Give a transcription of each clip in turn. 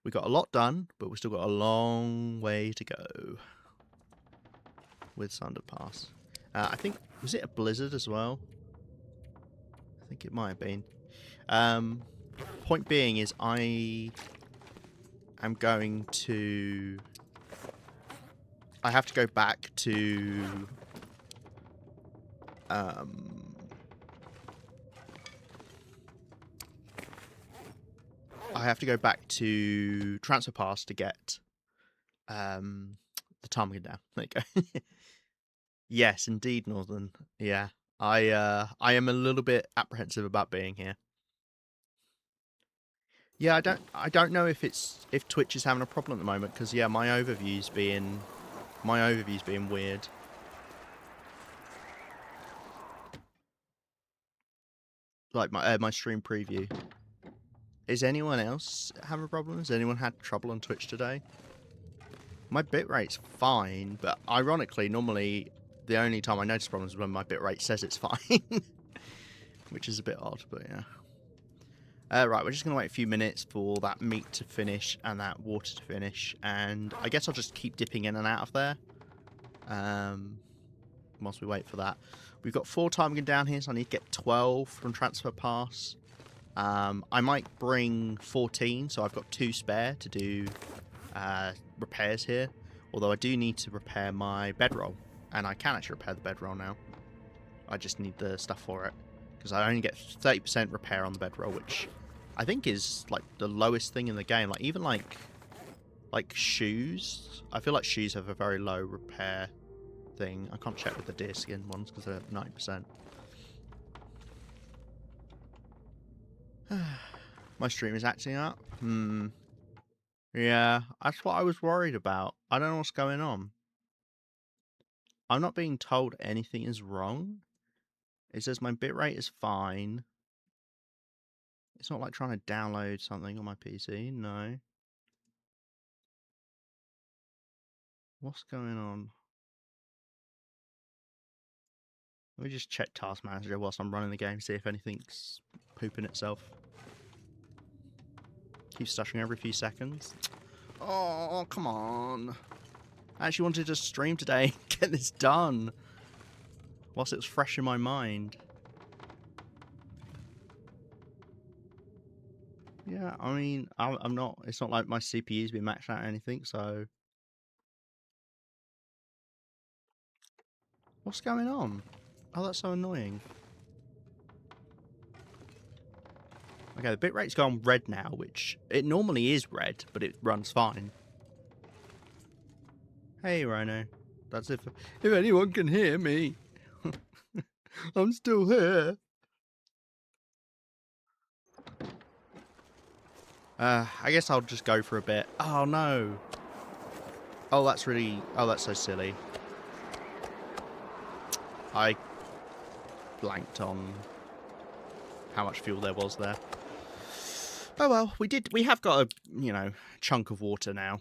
We got a lot done, but we've still got a long way to go with Sundered Pass. I think, was it a blizzard as well? I think it might have been. Point being is I am going to... I have to go back to... I have to go back to Transfer Pass to get the ptarmigan down. There you go. Yes, indeed, Northern. Yeah, I am a little bit apprehensive about being here. Yeah, I don't know if Twitch is having a problem at the moment because yeah, my overview's being weird. Like my stream preview. Is anyone else having problems? Has anyone had trouble on Twitch today? My bitrate's fine, but ironically, normally the only time I notice problems is when my bitrate says it's fine. Which is a bit odd, but yeah. Right, we're just going to wait a few minutes for that meat to finish and that water to finish. And I guess I'll just keep dipping in and out of there. Whilst we wait for that. We've got 4 ptarmigan down here, so I need to get 12 from Transfer Pass. I might bring 14, so I've got 2 spare to do repairs here. Although I do need to repair my bedroll. And I can actually repair the bedroll now. I just need the stuff for it. Because I only get 30% repair on the bedroll, which I think is like the lowest thing in the game. Like even like shoes. I feel like shoes have a very low repair thing. I can't check with the deerskin ones because they're 90%. My stream is acting up. Yeah, that's what I was worried about. I don't know what's going on. I'm not being told anything is wrong. It says my bitrate is fine. It's not like trying to download something on my PC. No. What's going on? Let me just check Task Manager whilst I'm running the game, see if anything's pooping itself. Keeps stuttering every few seconds. Oh, come on. I actually wanted to stream today, get this done. Whilst it was fresh in my mind. Yeah, I mean, I'm not, it's not like my CPU's been maxed out or anything, so. What's going on? Oh, that's so annoying. Okay, the bitrate's gone red now, which it normally is red, but it runs fine. Hey, Rhino. That's if anyone can hear me. I'm still here. I guess I'll just go for a bit. Oh, no. Oh, that's really... Oh, that's so silly. I blanked on how much fuel there was there. Oh, well, we have got a, you know, chunk of water now.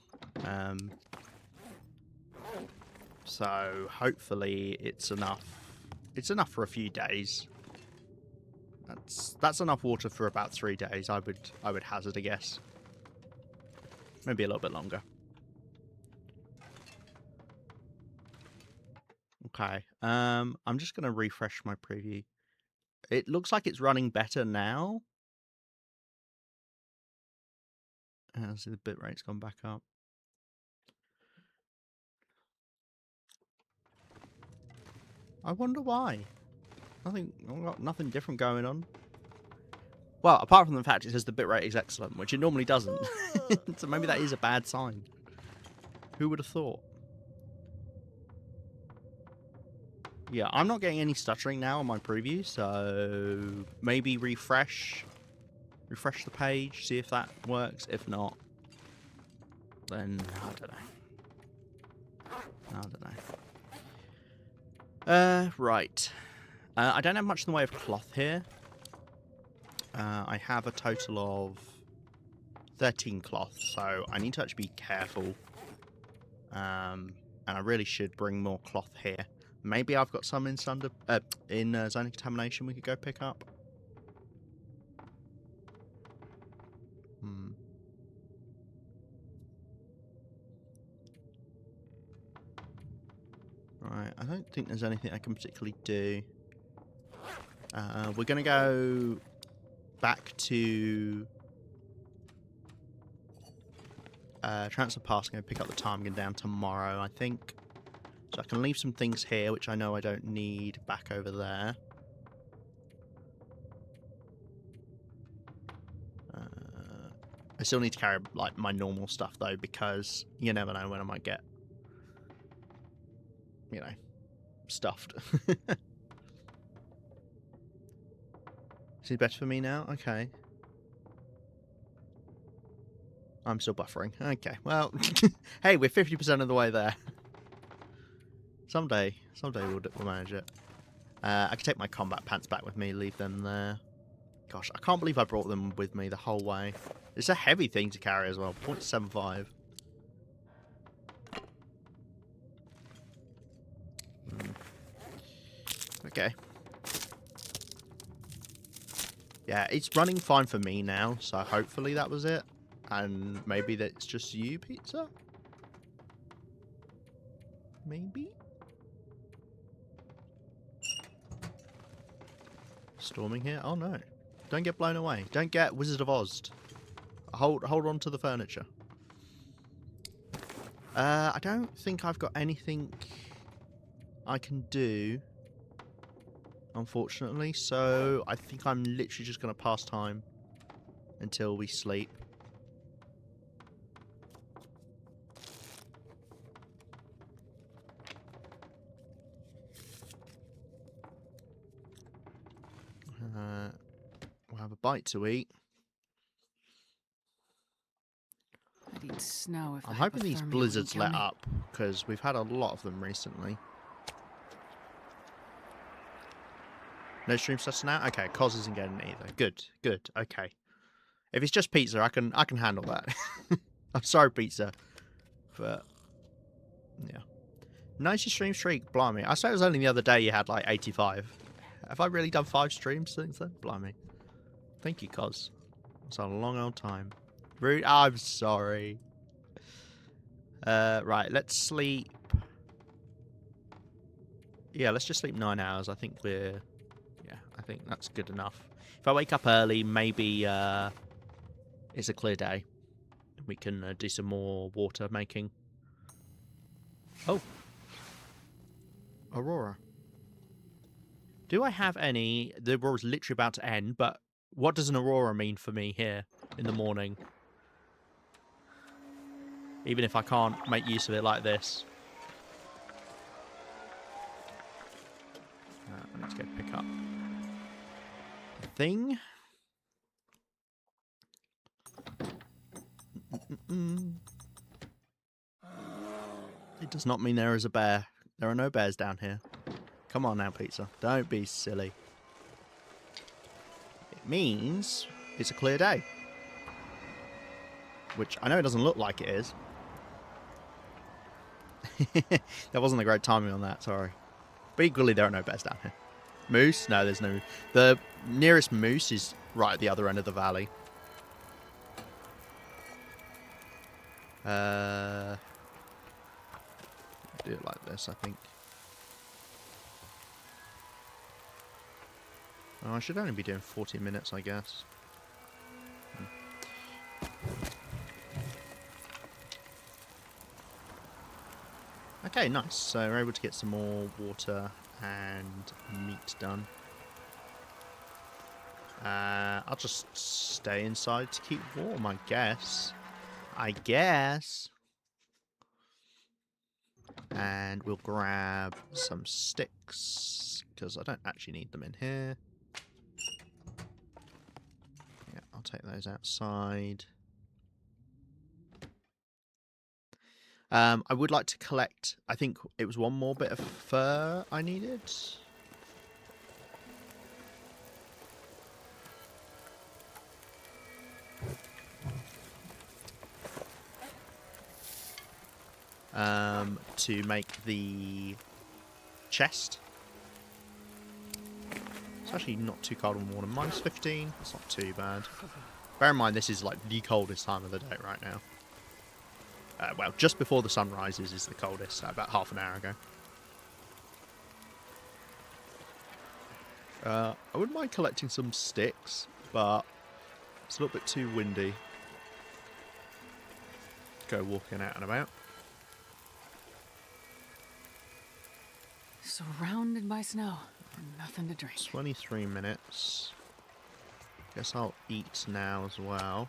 So, hopefully it's enough. It's enough for a few days. That's enough water for about 3 days, I would hazard a guess. Maybe a little bit longer. Okay. I'm just gonna refresh my preview. It looks like it's running better now. See the bitrate's gone back up. I wonder why. Nothing different going on. Well, apart from the fact it says the bitrate is excellent, which it normally doesn't. So maybe that is a bad sign. Who would have thought? Yeah, I'm not getting any stuttering now on my preview, so maybe refresh the page, see if that works. If not, then I don't know. Right. I don't have much in the way of cloth here. I have a total of 13 cloth, so I need to actually be careful. And I really should bring more cloth here. Maybe I've got some in Zone of Contamination we could go pick up. Right, I don't think there's anything I can particularly do. We're going to go back to Sundered Pass. I'm going to pick up the ptarmigan down tomorrow, I think. So I can leave some things here, which I know I don't need back over there. I still need to carry like my normal stuff though, because you never know when I might get, you know, stuffed. Is it better for me now? Okay. I'm still buffering. Okay, well, hey, we're 50% of the way there. Someday we'll manage it. I can take my combat pants back with me, leave them there. Gosh, I can't believe I brought them with me the whole way. It's a heavy thing to carry as well, 0.75. Okay. Yeah, it's running fine for me now, so hopefully that was it. And maybe that's just you, pizza? Maybe? Storming here? Oh no. Don't get blown away. Don't get Wizard of Oz. Hold on to the furniture. I don't think I've got anything I can do, unfortunately, so I think I'm literally just going to pass time until we sleep. We'll have a bite to eat. I'd eat snow if I'm hoping these hypothermia blizzards wouldn't let kill me. up, because we've had a lot of them recently. No stream session now? Okay, Cos isn't getting it either. Good, good, okay. If it's just pizza, I can handle that. I'm sorry, pizza. But yeah. 90 stream streak, blimey. I said it was only the other day you had like 85. Have I really done 5 streams since then? Blimey. Thank you, Cos. It's a long old time. Rude. I'm sorry. Right, let's sleep. Yeah, let's just sleep 9 hours. I think we're... Yeah, I think that's good enough. If I wake up early, maybe it's a clear day. We can do some more water making. Oh. Aurora. Do I have any... The Aurora's literally about to end, but what does an Aurora mean for me here in the morning? Even if I can't make use of it like this. I need to go pick up the thing. It does not mean there is a bear. There are no bears down here. Come on now, pizza. Don't be silly. It means it's a clear day. Which I know it doesn't look like it is. That wasn't a great timing on that, sorry. But equally, there are no bears down here. Moose? No, there's no... The nearest moose is right at the other end of the valley. Do it like this, I think. Oh, I should only be doing 40 minutes, I guess. Okay, nice. So we're able to get some more water and meat done. I'll just stay inside to keep warm, I guess. And we'll grab some sticks, because I don't actually need them in here. Yeah, I'll take those outside. I would like to collect, I think it was one more bit of fur I needed. To make the chest. It's actually not too cold in the morning. Minus 15. It's not too bad. Bear in mind, this is like the coldest time of the day right now. Well, just before the sun rises is the coldest, about half an hour ago. I wouldn't mind collecting some sticks, but it's a little bit too windy. Go walking out and about. Surrounded by snow and nothing to drink. 23 minutes. Guess I'll eat now as well.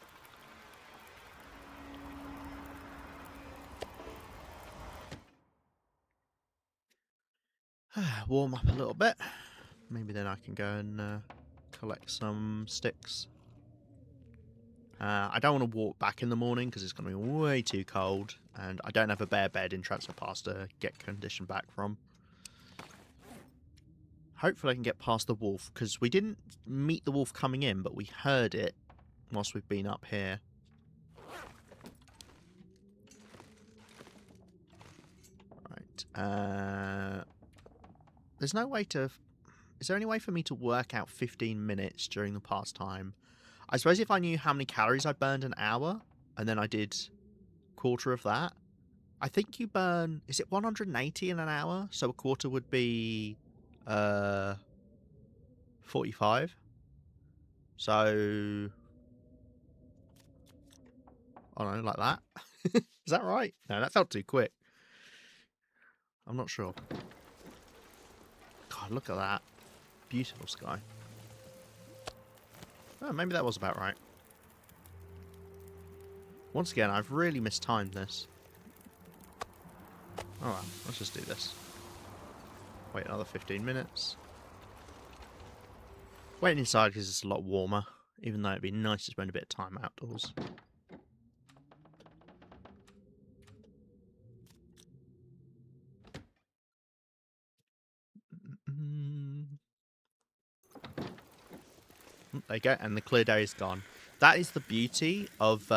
Warm up a little bit. Maybe then I can go and collect some sticks. I don't want to walk back in the morning because it's going to be way too cold, and I don't have a bare bed in Transfer Pass to get condition back from. Hopefully I can get past the wolf, because we didn't meet the wolf coming in, but we heard it whilst we've been up here. Right. There's no way to... Is there any way for me to work out 15 minutes during the pastime? I suppose if I knew how many calories I burned an hour, and then I did quarter of that, I think you burn... Is it 180 in an hour? So a quarter would be... 45. So... I don't know, like that? Is that right? No, that felt too quick. I'm not sure. God, look at that. Beautiful sky. Oh, maybe that was about right. Once again, I've really mistimed this. Oh well, let's just do this. Wait another 15 minutes. Waiting inside because it's a lot warmer, even though it'd be nice to spend a bit of time outdoors. There you go, and the clear day is gone. That is the beauty of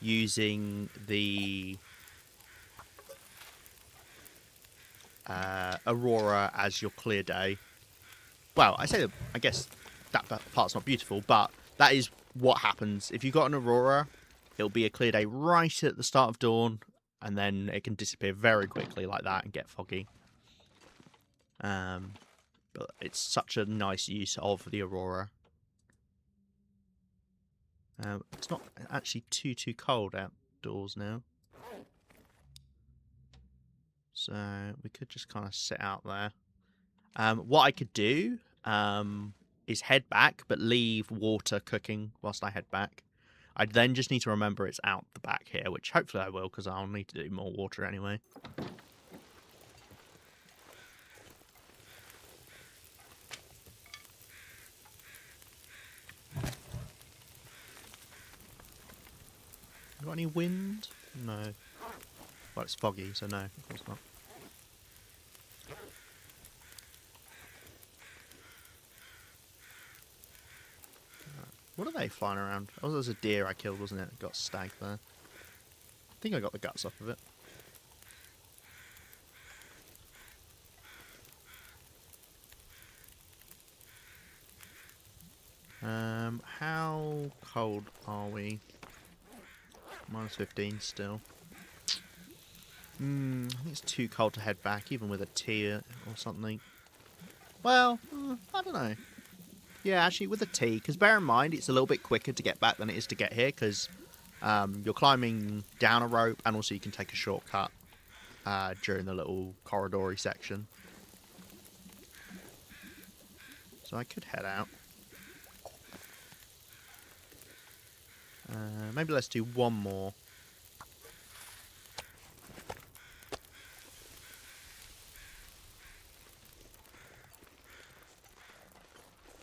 using the Aurora as your clear day. Well, I guess that part's not beautiful, but that is what happens. If you've got an Aurora, it'll be a clear day right at the start of dawn, and then it can disappear very quickly like that and get foggy. But it's such a nice use of the Aurora. It's not actually too cold outdoors now. So we could just kind of sit out there. What I could do is head back, but leave water cooking whilst I head back. I then just need to remember it's out the back here, which hopefully I will, because I'll need to do more water anyway. Got any wind? No. Well, it's foggy, so no, of course not. What are they flying around? Oh, there was a deer I killed, wasn't it? Got stag there. I think I got the guts off of it. How cold are we? Minus 15 still. I think it's too cold to head back, even with a tea or something. Well, I don't know. Yeah, actually, with a tea, because bear in mind, it's a little bit quicker to get back than it is to get here, because you're climbing down a rope, and also you can take a shortcut during the little corridory section. So I could head out. Maybe let's do one more.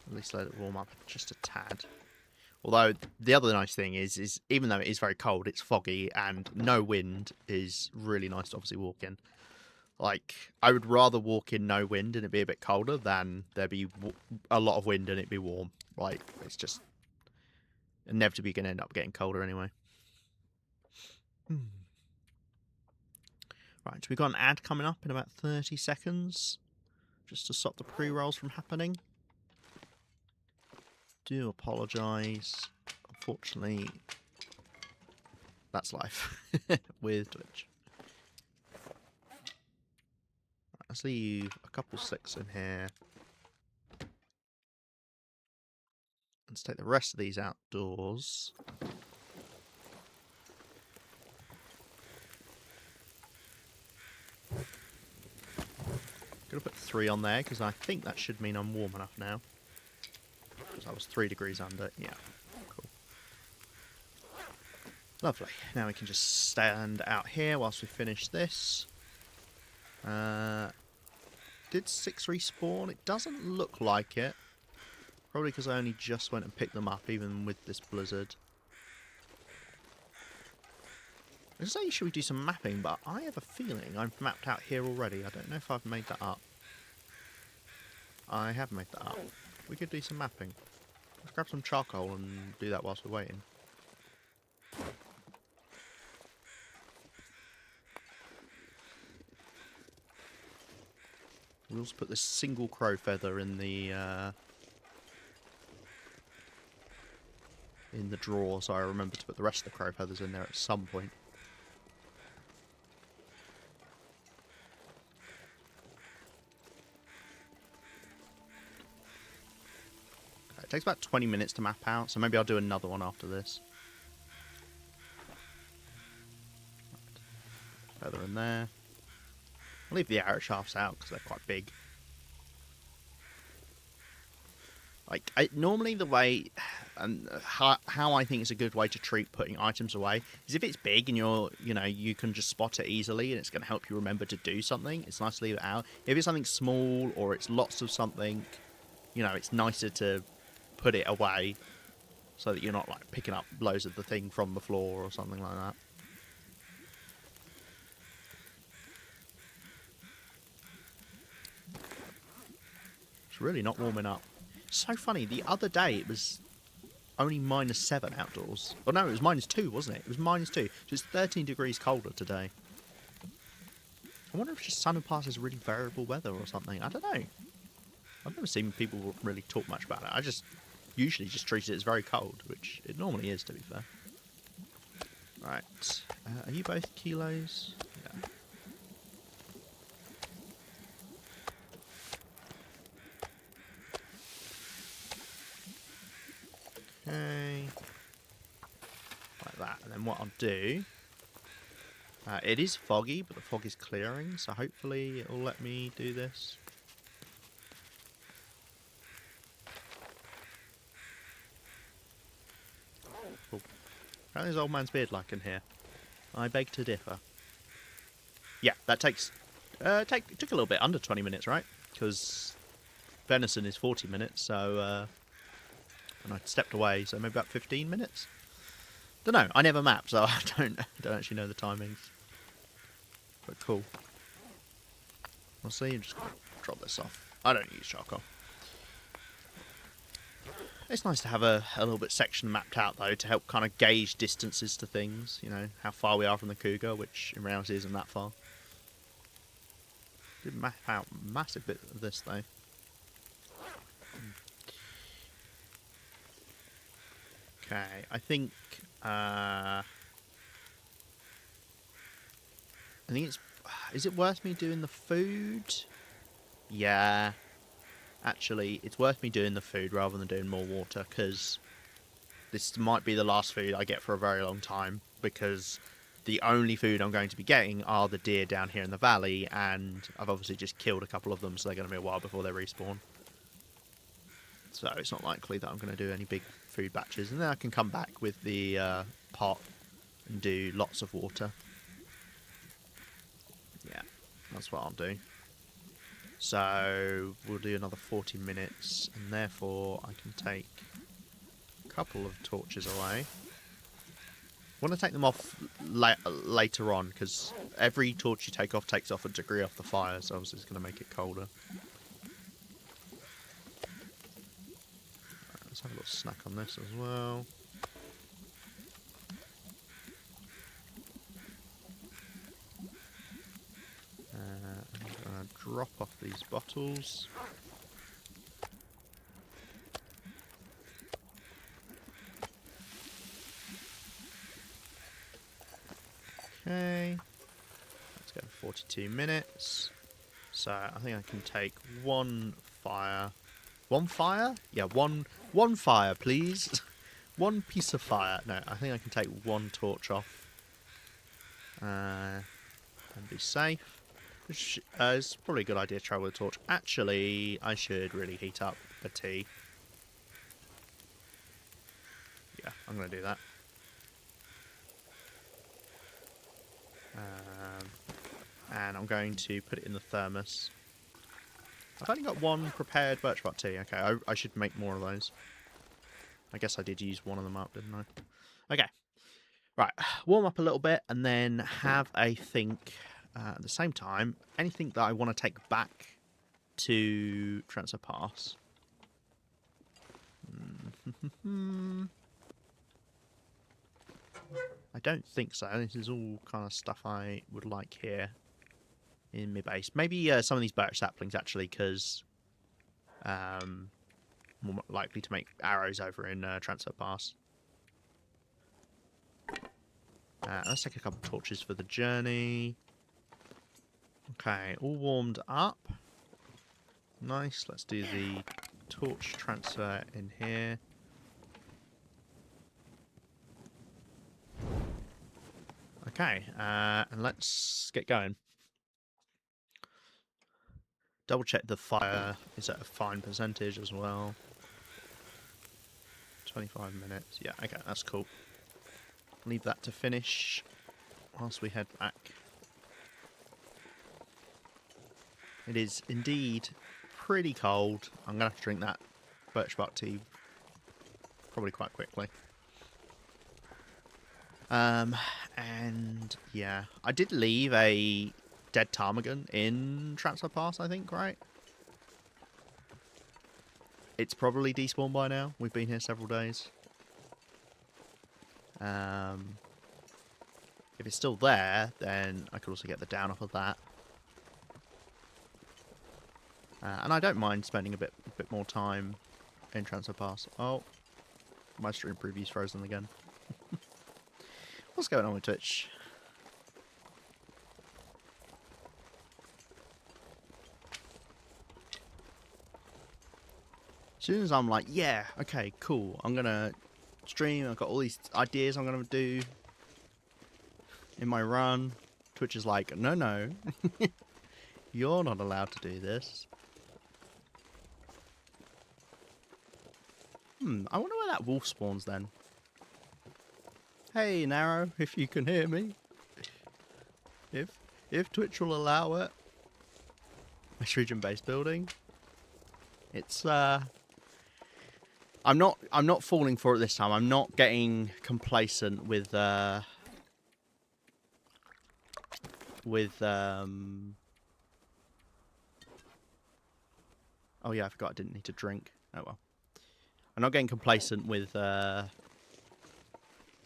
At least let it warm up just a tad. Although, the other nice thing is even though it is very cold, it's foggy, and no wind is really nice to obviously walk in. Like, I would rather walk in no wind and it be a bit colder than there be a lot of wind and it be warm. Like, it's just inevitably going to end up getting colder anyway. Right, so we've got an ad coming up in about 30 seconds. Just to stop the pre-rolls from happening. Do apologise. Unfortunately, that's life with Twitch. Right, let's leave a couple sticks in here. Let's take the rest of these outdoors. Gonna put 3 on there because I think that should mean I'm warm enough now. Because I was 3 degrees under. Yeah, cool. Lovely. Now we can just stand out here whilst we finish this. Did 6 respawn? It doesn't look like it. Probably because I only just went and picked them up, even with this blizzard. I was saying, should we do some mapping, but I have a feeling I've mapped out here already. I don't know if I've made that up. I have made that up. We could do some mapping. Let's grab some charcoal and do that whilst we're waiting. We'll also put this single crow feather in the drawer, so I remember to put the rest of the crow feathers in there at some point. It takes about 20 minutes to map out, so maybe I'll do another one after this. Feather in there. I'll leave the arrow shafts out because they're quite big. Like, normally the way, and how I think is a good way to treat putting items away is if it's big and you can just spot it easily and it's going to help you remember to do something, it's nice to leave it out. If it's something small or it's lots of something, it's nicer to put it away so that you're not like picking up loads of the thing from the floor or something like that. It's really not warming up. So funny, the other day it was only -7 outdoors. Oh no, it was -2, wasn't it? It was -2. So it's 13 degrees colder today. I wonder if just Sundered Pass is really variable weather or something. I don't know. I've never seen people really talk much about it. I just usually just treat it as very cold, which it normally is, to be fair. Right. Are you both kilos? Yeah. Okay. Like that. And then what I'll do... it is foggy, but the fog is clearing, so hopefully it will let me do this. Cool. Apparently there's old man's beard like in here. I beg to differ. Yeah, that takes... it took a little bit under 20 minutes, right? Because venison is 40 minutes, so... and I stepped away, so maybe about 15 minutes? Don't know, I never map, so I don't actually know the timings. But cool. We'll see, I'm just going to drop this off. I don't use charcoal. It's nice to have a little bit section mapped out, though, to help kind of gauge distances to things. How far we are from the cougar, which in reality isn't that far. Did map out a massive bit of this, though. Okay, I think it's... Is it worth me doing the food? Yeah. Actually, it's worth me doing the food rather than doing more water, because this might be the last food I get for a very long time, because the only food I'm going to be getting are the deer down here in the valley, and I've obviously just killed a couple of them, so they're going to be a while before they respawn. So it's not likely that I'm going to do any big food batches. And then I can come back with the pot and do lots of water. Yeah, that's what I'll do. So we'll do another 40 minutes, and therefore I can take a couple of torches away. I want to take them off later on, because every torch you take off takes off a degree off the fire, so obviously it's going to make it colder. Let's have a little snack on this as well. I'm going to drop off these bottles. Okay. Let's go 42 minutes. So I think I can take one fire One fire? Yeah, one fire, please. One piece of fire. No, I think I can take one torch off. And be safe. It's probably a good idea to travel with a torch. Actually, I should really heat up a tea. Yeah, I'm going to do that. And I'm going to put it in the thermos. I've only got one prepared birch bark tea. Okay, I should make more of those. I guess I did use one of them up, didn't I? Okay. Right, warm up a little bit and then have a think. At the same time, anything that I want to take back to Transfer Pass. I don't think so. This is all kind of stuff I would like here in my base. Maybe some of these birch saplings, actually, because more likely to make arrows over in Transfer Pass. Let's take a couple of torches for the journey. Okay, all warmed up. Nice. Let's do the torch transfer in here. Okay, and let's get going. Double check the fire is at a fine percentage as well. 25 minutes. Yeah, okay, that's cool. Leave that to finish whilst we head back. It is indeed pretty cold. I'm going to have to drink that birch bark tea probably quite quickly. And yeah, I did leave a dead ptarmigan in Transfer Pass, I think, right? It's probably despawned by now. We've been here several days. If it's still there, then I could also get the down off of that. And I don't mind spending a bit more time in Transfer Pass. Oh, my stream preview's frozen again. What's going on with Twitch? As soon as I'm like, yeah, okay, cool, I'm gonna stream, I've got all these ideas I'm gonna do in my run, Twitch is like, no, you're not allowed to do this. I wonder where that wolf spawns then. Hey, Narrow, if you can hear me. If Twitch will allow it. My region base building. It's I'm not falling for it this time. I'm not getting complacent with oh yeah, I forgot I didn't need to drink. Oh well. I'm not getting complacent with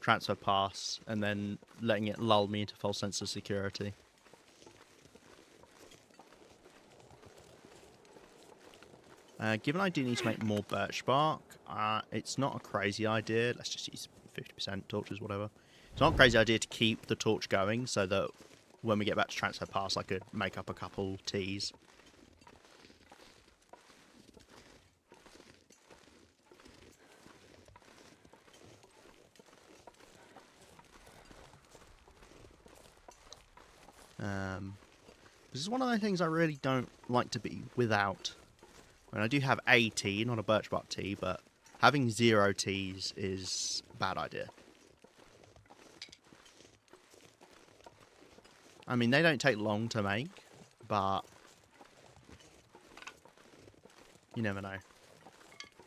Transfer Pass and then letting it lull me into false sense of security. Given I do need to make more birch bark, it's not a crazy idea. Let's just use 50% torches, whatever. It's not a crazy idea to keep the torch going so that when we get back to Transfer Pass, I could make up a couple teas. This is one of the things I really don't like to be without. I mean, I do have a tea, not a birch bark tea, but having 0 teas is a bad idea. I mean, they don't take long to make, but you never know.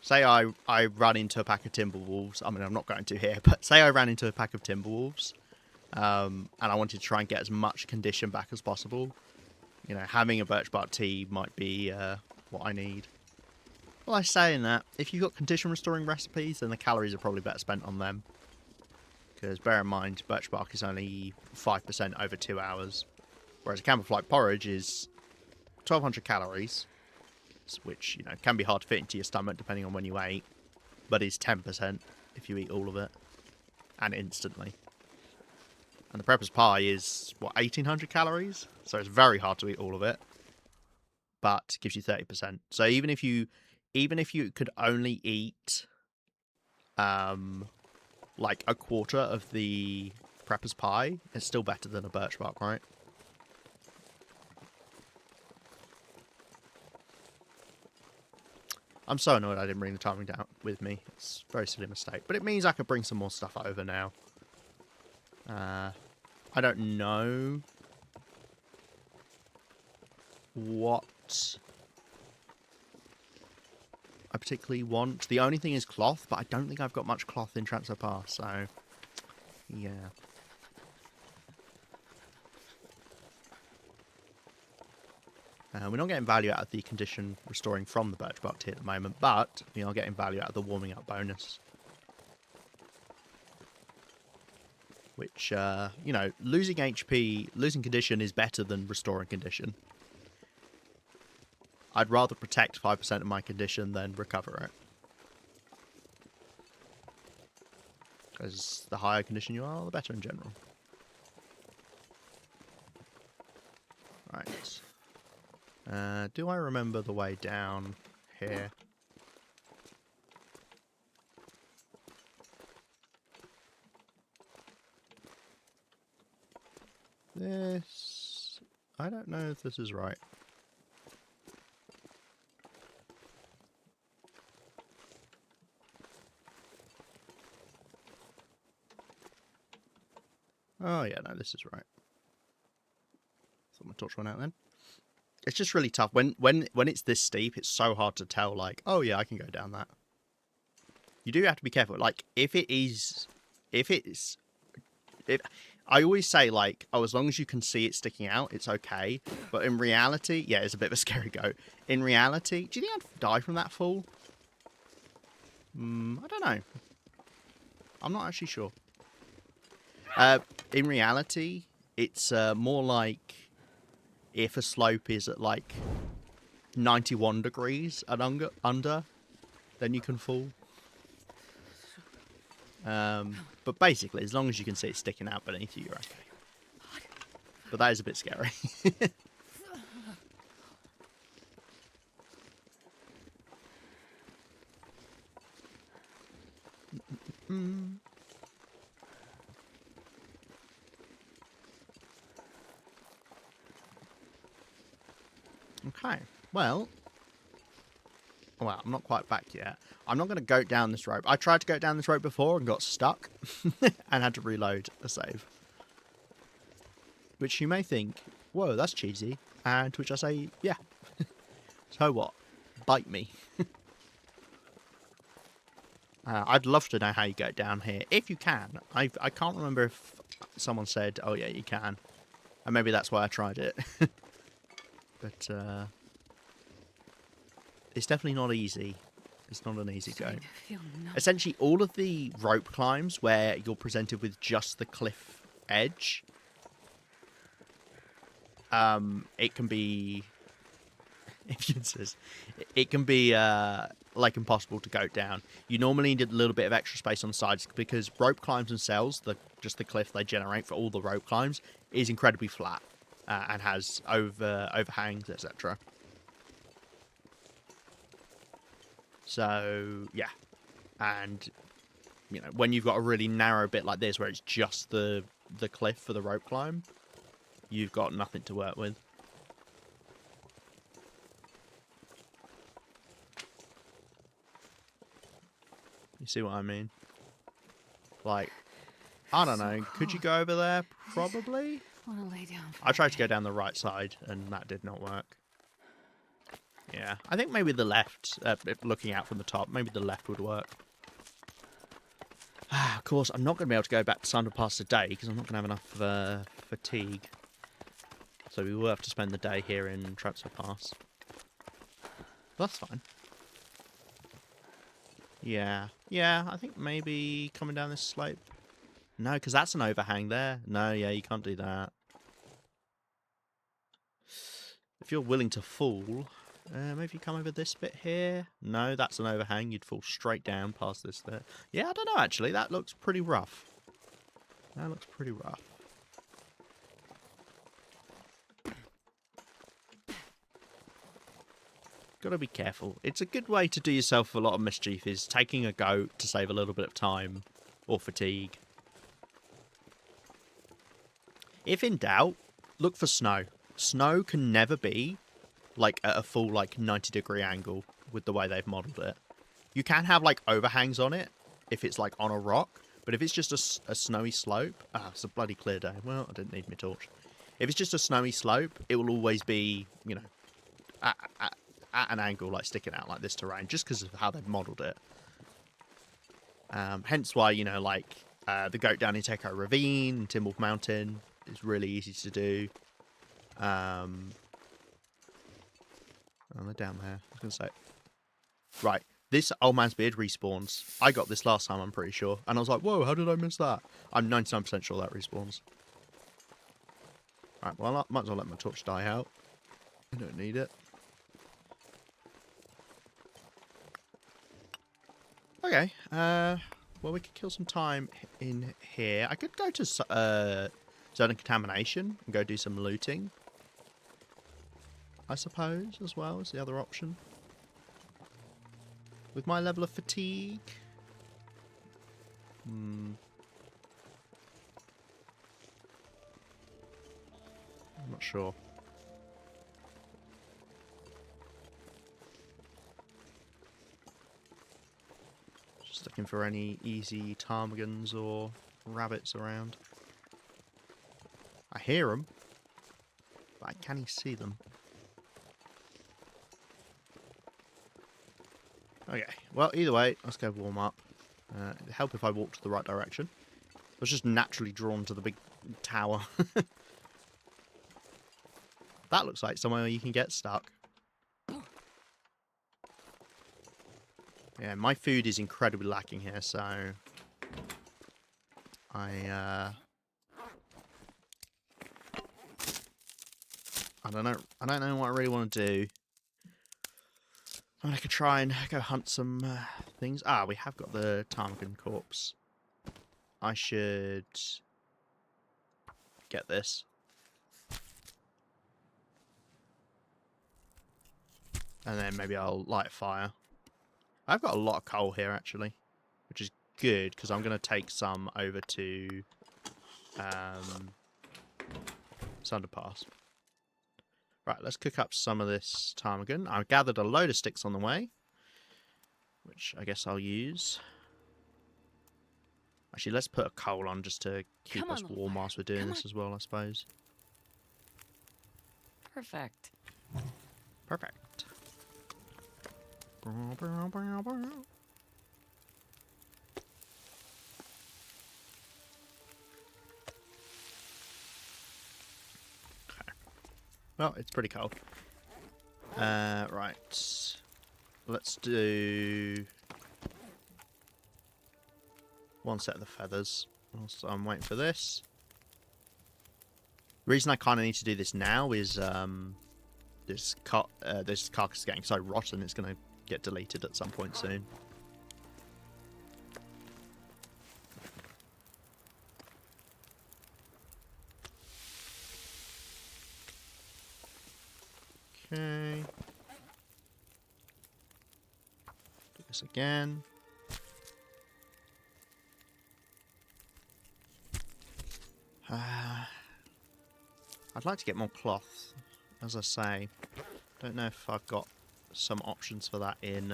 Say I run into a pack of timber wolves. I mean, I'm not going to here, but say I ran into a pack of timber wolves, and I wanted to try and get as much condition back as possible. You know, having a birch bark tea might be what I need. Well, I say in that, if you've got condition restoring recipes, then the calories are probably better spent on them. Because bear in mind, birch bark is only 5% over 2 hours. Whereas a camouflage porridge is 1200 calories, which, you know, can be hard to fit into your stomach depending on when you ate, but is 10% if you eat all of it, and instantly. And the prepper's pie is, what, 1800 calories? So it's very hard to eat all of it, but gives you 30%. So even if you even if you could only eat, like a quarter of the prepper's pie, it's still better than a birch bark, right? I'm so annoyed I didn't bring the timing down with me. It's a very silly mistake. But it means I could bring some more stuff over now. I don't know what I particularly want. The only thing is cloth, but I don't think I've got much cloth in Transfer Pass, so yeah. We're not getting value out of the condition restoring from the birch bark tea at the moment, but we are getting value out of the warming up bonus. Which, you know, losing HP, losing condition is better than restoring condition. I'd rather protect 5% of my condition than recover it. Because the higher condition you are, the better in general. Right. Do I remember the way down here? This... I don't know if this is right. Oh yeah, no, this is right. Thought my torch went out then. It's just really tough. When it's this steep, it's so hard to tell, like, oh yeah, I can go down that. You do have to be careful. Like, I always say, like, oh, as long as you can see it sticking out, it's okay. But in reality, yeah, it's a bit of a scary goat. In reality, do you think I'd die from that fall? I don't know. I'm not actually sure. In reality, it's more like if a slope is at, like, 91 degrees and under, then you can fall. But basically, as long as you can see it sticking out beneath you, you're okay. But that is a bit scary. Okay, well, I'm not quite back yet. I'm not going to go down this rope. I tried to go down this rope before and got stuck and had to reload a save. Which you may think, whoa, that's cheesy. And to which I say, yeah. So what? Bite me. I'd love to know how you get down here. If you can. I can't remember if someone said, oh yeah, you can. And maybe that's why I tried it. But it's definitely not easy. It's not an easy go. Essentially, all of the rope climbs where you're presented with just the cliff edge, it can be, if you insist, it can be like impossible to go down. You normally need a little bit of extra space on the sides because rope climbs themselves, just the cliff they generate for all the rope climbs, is incredibly flat and has overhangs, etc. So, yeah. And, you know, when you've got a really narrow bit like this where it's just the cliff for the rope climb, you've got nothing to work with. You see what I mean? Like, I don't know. Could you go over there? Probably. I tried to go down the right side, and that did not work. Yeah, I think maybe the left, looking out from the top, maybe the left would work. Of course, I'm not going to be able to go back to Sundered Pass today because I'm not going to have enough fatigue. So we will have to spend the day here in Transfer Pass. That's fine. Yeah, I think maybe coming down this slope. No, because that's an overhang there. No, yeah, you can't do that. If you're willing to fall... maybe you come over this bit here. No, that's an overhang. You'd fall straight down past this there. Yeah, I don't know, actually. That looks pretty rough. That looks pretty rough. Gotta be careful. It's a good way to do yourself a lot of mischief, is taking a goat to save a little bit of time or fatigue. If in doubt, look for snow. Snow can never be like at a full like 90-degree angle with the way they've modeled it. You can have like overhangs on it if it's like on a rock, but if it's just a snowy slope, it's a bloody clear day. Well, I didn't need my torch. If it's just a snowy slope, it will always be, you know, at an angle, like sticking out like this terrain, just because of how they've modelled it. Hence why, you know, like the Goat down in Teco Ravine and Timberwolf Mountain is really easy to do. Oh, they're down there. I was going to say. Right. This Old Man's Beard respawns. I got this last time, I'm pretty sure. And I was like, whoa, how did I miss that? I'm 99% sure that respawns. Right, well, I might as well let my torch die out. I don't need it. Okay, well, we could kill some time in here. I could go to Zone of Contamination and go do some looting, I suppose, as well as the other option. With my level of fatigue. I'm not sure. Just looking for any easy ptarmigans or rabbits around. I hear them, but can he see them? Okay, well, either way, let's go warm up. It'd help if I walked to the right direction. I was just naturally drawn to the big tower. That looks like somewhere you can get stuck. Yeah, my food is incredibly lacking here, so I don't know. I don't know what I really want to do. I mean, I could try and go hunt some things. Ah, we have got the ptarmigan corpse. I should get this. And then maybe I'll light a fire. I've got a lot of coal here, actually, which is good, because I'm going to take some over to Sundered Pass. Right, let's cook up some of this ptarmigan. I gathered a load of sticks on the way, which I guess I'll use. Actually, let's put a coal on just to keep us warm whilst we're doing this as well, I suppose. Perfect. Perfect. Well, it's pretty cold. Right. Let's do one set of the feathers. Also, I'm waiting for this. The reason I kind of need to do this now is this carcass is getting so rotten it's going to get deleted at some point soon. Okay. Do this again. I'd like to get more cloth, as I say. Don't know if I've got some options for that in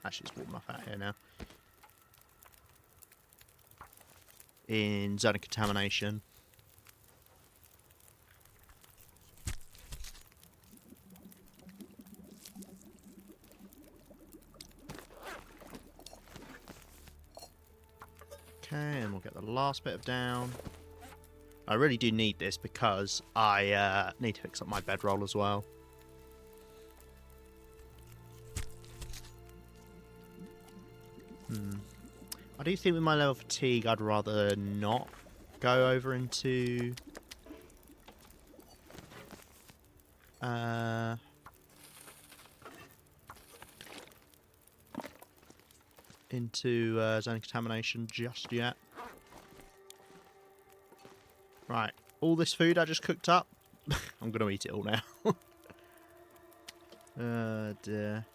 actually it's warm enough out here now. In Zone of Contamination. Okay, and we'll get the last bit of down. I really do need this because I need to fix up my bedroll as well. I do think with my level of fatigue, I'd rather not go over into Zone of Contamination just yet. Right. All this food I just cooked up, I'm going to eat it all now. Dear.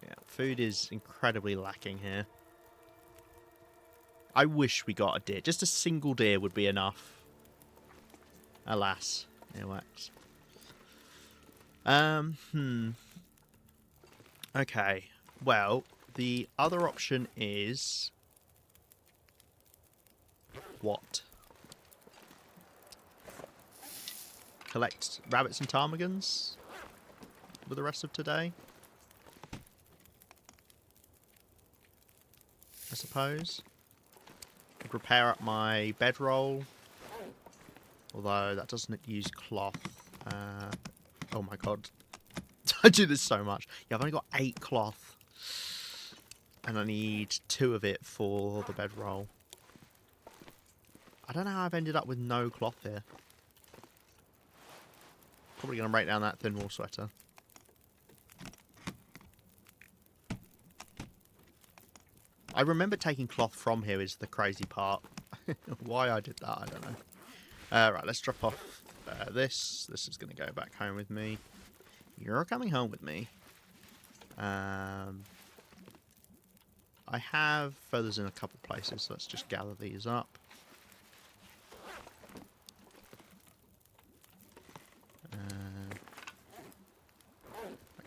Yeah, food is incredibly lacking here. I wish we got a deer. Just a single deer would be enough. Alas. Earwax. Okay. Well, the other option is... what? Collect rabbits and ptarmigans for the rest of today? I suppose. Could repair up my bedroll. Although that doesn't use cloth. Oh my god. I do this so much. Yeah, I've only got 8 cloth. And I need 2 of it for the bedroll. I don't know how I've ended up with no cloth here. Probably going to break down that thin wool sweater. I remember taking cloth from here is the crazy part. Why I did that, I don't know. Right, let's drop off this. This is going to go back home with me. You're coming home with me. I have feathers in a couple places, so let's just gather these up. I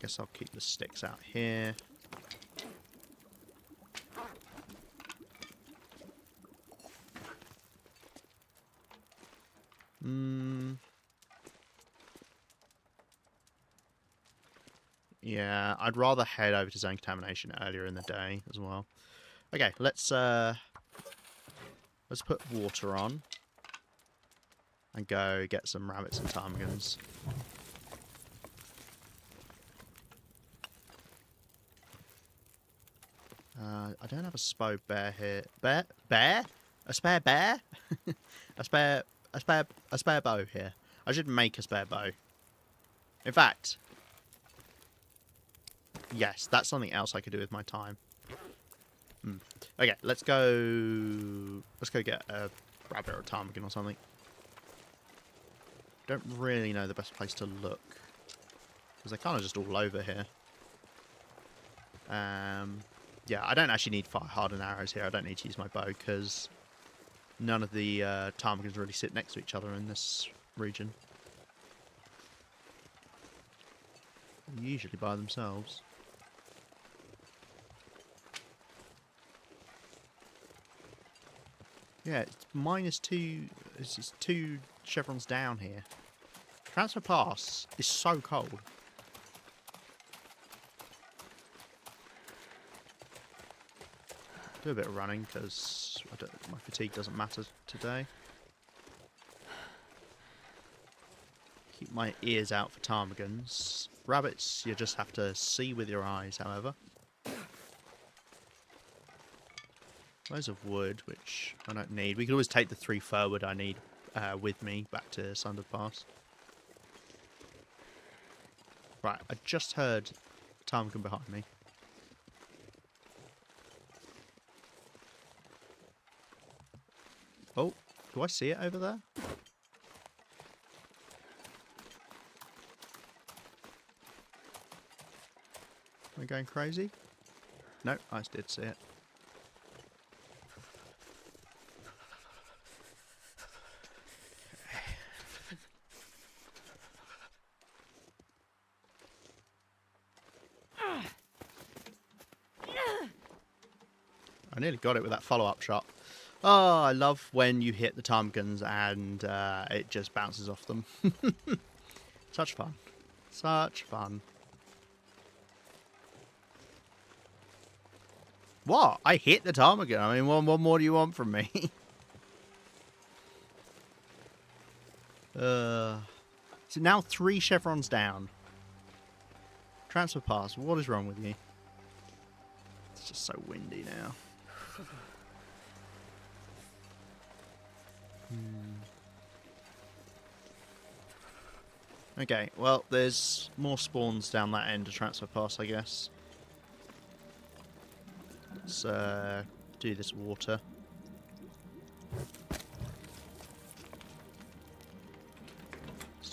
guess I'll keep the sticks out here. Yeah, I'd rather head over to zone contamination earlier in the day as well. Okay, let's put water on and go get some rabbits and ptarmigans. I don't have a spare bear here. Bear? A spare bear? a spare bow here. I should make a spare bow. In fact, yes, that's something else I could do with my time. Okay, let's go get a rabbit or a ptarmigan or something. Don't really know the best place to look because they're kind of just all over here. Yeah, I don't actually need fire hardened arrows here. I don't need to use my bow because none of the ptarmigans really sit next to each other in this region. They're usually by themselves. Yeah, it's -2. It's 2 chevrons down here. Transfer Pass is so cold. Do a bit of running because my fatigue doesn't matter today. Keep my ears out for ptarmigans. Rabbits, you just have to see with your eyes, however. Loads of wood, which I don't need. We can always take the 3 fir wood I need with me back to Sundered Pass. Right, I just heard a ptarmigan behind me. Oh, do I see it over there? Am I going crazy? No, I just did see it. I nearly got it with that follow-up shot. Oh, I love when you hit the ptarmigans and it just bounces off them. Such fun. Such fun. What? I hit the ptarmigan. I mean, what more do you want from me? So now 3 chevrons down. Transfer Pass. What is wrong with you? It's just so windy now. Okay, well, there's more spawns down that end of Transfer Pass, I guess. Let's do this water.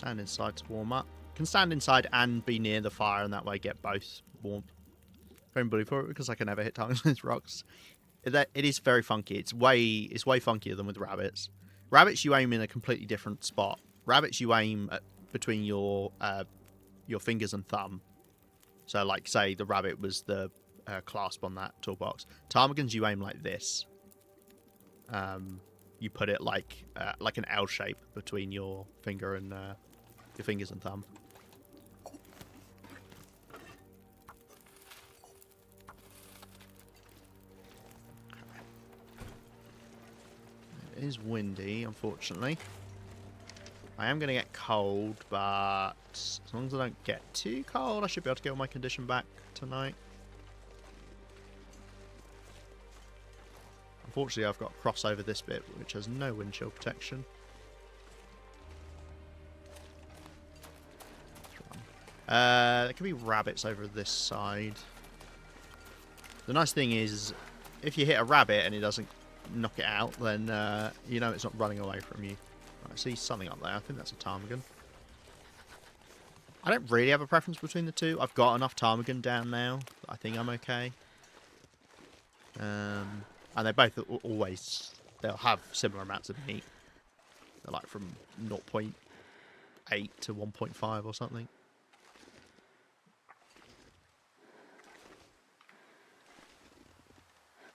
Stand inside to warm up. Can stand inside and be near the fire, and that way get both warm. Very bully for it because I can never hit targets with rocks. It is very funky. It's way funkier than with rabbits. Rabbits you aim in a completely different spot. Rabbits you aim at between your fingers and thumb. So, like, say the rabbit was the clasp on that toolbox. Ptarmigans you aim like this. You put it like an L shape between your finger and your fingers and thumb. It is windy, unfortunately. I am going to get cold, but as long as I don't get too cold, I should be able to get all my condition back tonight. Unfortunately, I've got to cross over this bit, which has no wind chill protection. There could be rabbits over this side. The nice thing is, if you hit a rabbit and it doesn't knock it out, then you know it's not running away from you. I see something up there. I think that's a ptarmigan. I don't really have a preference between the two. I've got enough ptarmigan down now that I think I'm okay. And they both always, they'll have similar amounts of meat. They're like from 0.8 to 1.5 or something.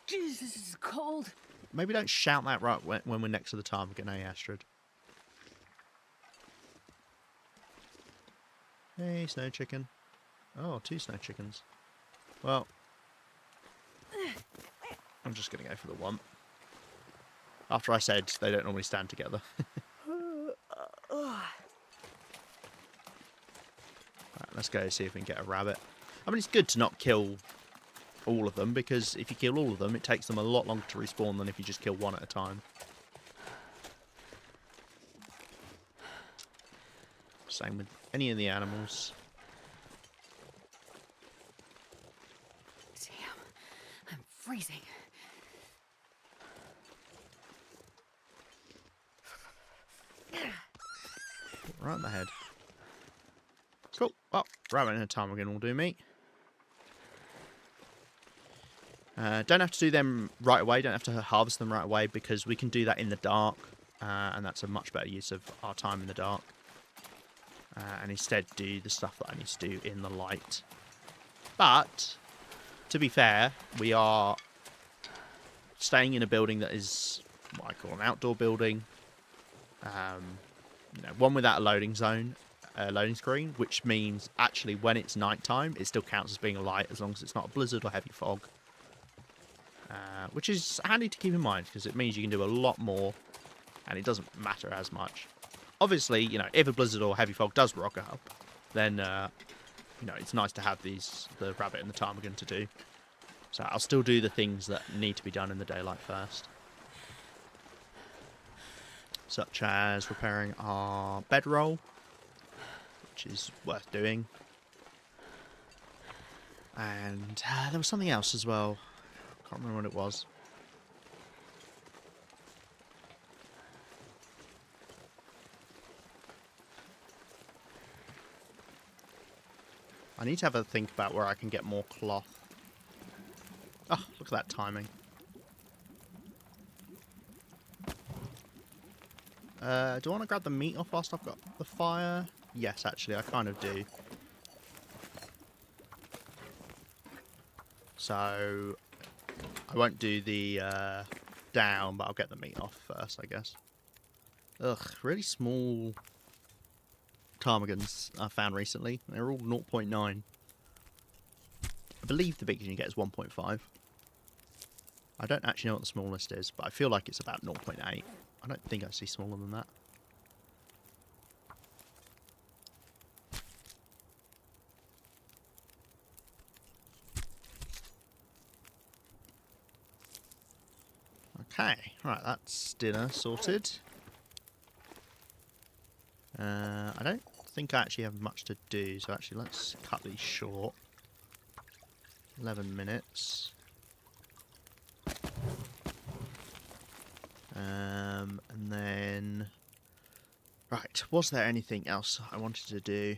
Jeez, this is cold. Maybe don't shout that right when we're next to the ptarmigan, eh, Astrid? Hey, snow chicken. Oh, 2 snow chickens. Well, I'm just going to go for the one. After I said they don't normally stand together. Right, let's go see if we can get a rabbit. I mean, it's good to not kill all of them, because if you kill all of them, it takes them a lot longer to respawn than if you just kill one at a time. Same with any of the animals. Damn, I'm freezing. Right in the head. Cool. Well, rabbit and a ptarmigan will do me. Don't have to do them right away. Don't have to harvest them right away, because we can do that in the dark. And that's a much better use of our time in the dark. And instead do the stuff that I need to do in the light. But, to be fair, we are staying in a building that is what I call an outdoor building. You know, one without a loading zone, loading screen, which means actually when it's nighttime, it still counts as being a light as long as it's not a blizzard or heavy fog. Which is handy to keep in mind, because it means you can do a lot more, and it doesn't matter as much. Obviously, you know, if a blizzard or heavy fog does rock up, then, you know, it's nice to have the rabbit and the ptarmigan to do. So I'll still do the things that need to be done in the daylight first. Such as repairing our bedroll, which is worth doing. And there was something else as well. Can't remember what it was. I need to have a think about where I can get more cloth. Oh, look at that timing. Do I want to grab the meat off whilst I've got the fire? Yes, actually, I kind of do. So, I won't do the down, but I'll get the meat off first, I guess. Ugh, really small ptarmigans I found recently. They're all 0.9. I believe the biggest you get is 1.5. I don't actually know what the smallest is, but I feel like it's about 0.8. I don't think I see smaller than that. Okay, right, that's dinner sorted. I don't think I actually have much to do, so actually let's cut these short. 11 minutes. And then... Right, was there anything else I wanted to do?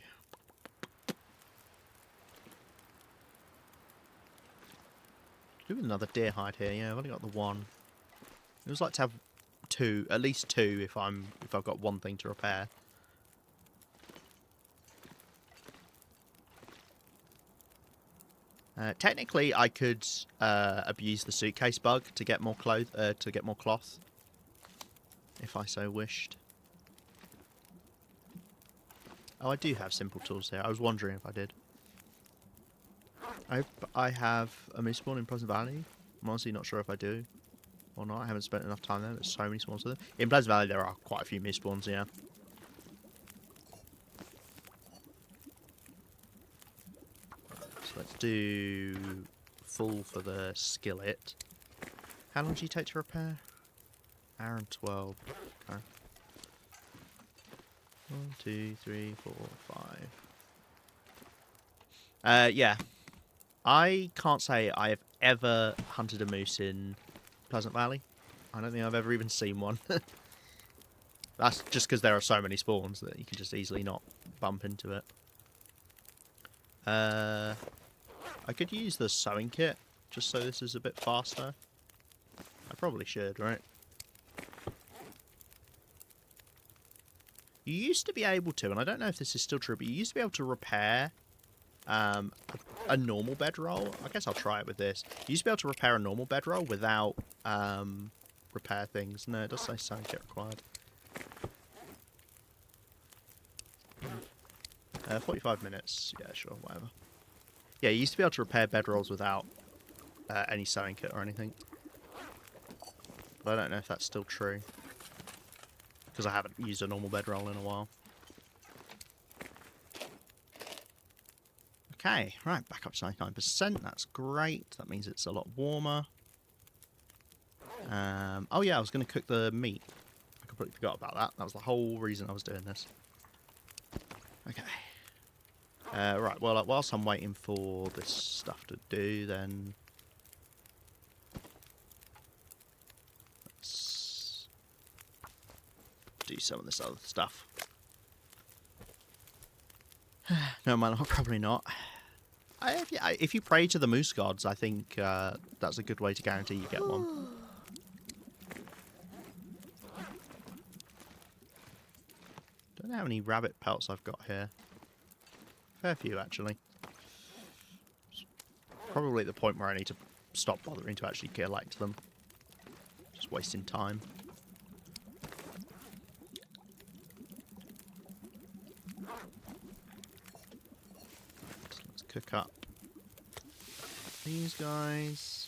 Do another deer hide here. Yeah, I've only got the one. It was like to have two, at least two, if I've got one thing to repair. Technically, I could abuse the suitcase bug to get more cloth, if I so wished. Oh, I do have simple tools here. I was wondering if I did. I have a moose spawn in Pleasant Valley. I'm honestly not sure if I do or not. I haven't spent enough time there. There's so many spawns of them. In Pleasant Valley, there are quite a few moose spawns, yeah. So let's do full for the skillet. How long do you take to repair? Hour and 12. Okay. 1, 2, 3, 4, 5. Yeah. I can't say I have ever hunted a moose in Pleasant Valley. I don't think I've ever even seen one. That's just because there are so many spawns that you can just easily not bump into it. I could use the sewing kit just so this is a bit faster. I probably should, right? You used to be able to, and I don't know if this is still true, but you used to be able to repair a normal bedroll. I guess I'll try it with this. You used to be able to repair a normal bedroll without repair things. No, it does say sewing kit required. 45 minutes. Yeah, sure, whatever. Yeah, you used to be able to repair bedrolls without any sewing kit or anything. But I don't know if that's still true. Because I haven't used a normal bedroll in a while. Okay, right, back up to 99%. That's great. That means it's a lot warmer. Oh yeah, I was going to cook the meat. I completely forgot about that. That was the whole reason I was doing this. Okay. Right, well, whilst I'm waiting for this stuff to do, then... let's do some of this other stuff. No, man, probably not. If you pray to the moose gods, I think that's a good way to guarantee you get one. Don't know how many rabbit pelts I've got here. Fair few, actually. Probably at the point where I need to stop bothering to actually collect them. Just wasting time. So let's cook up these guys.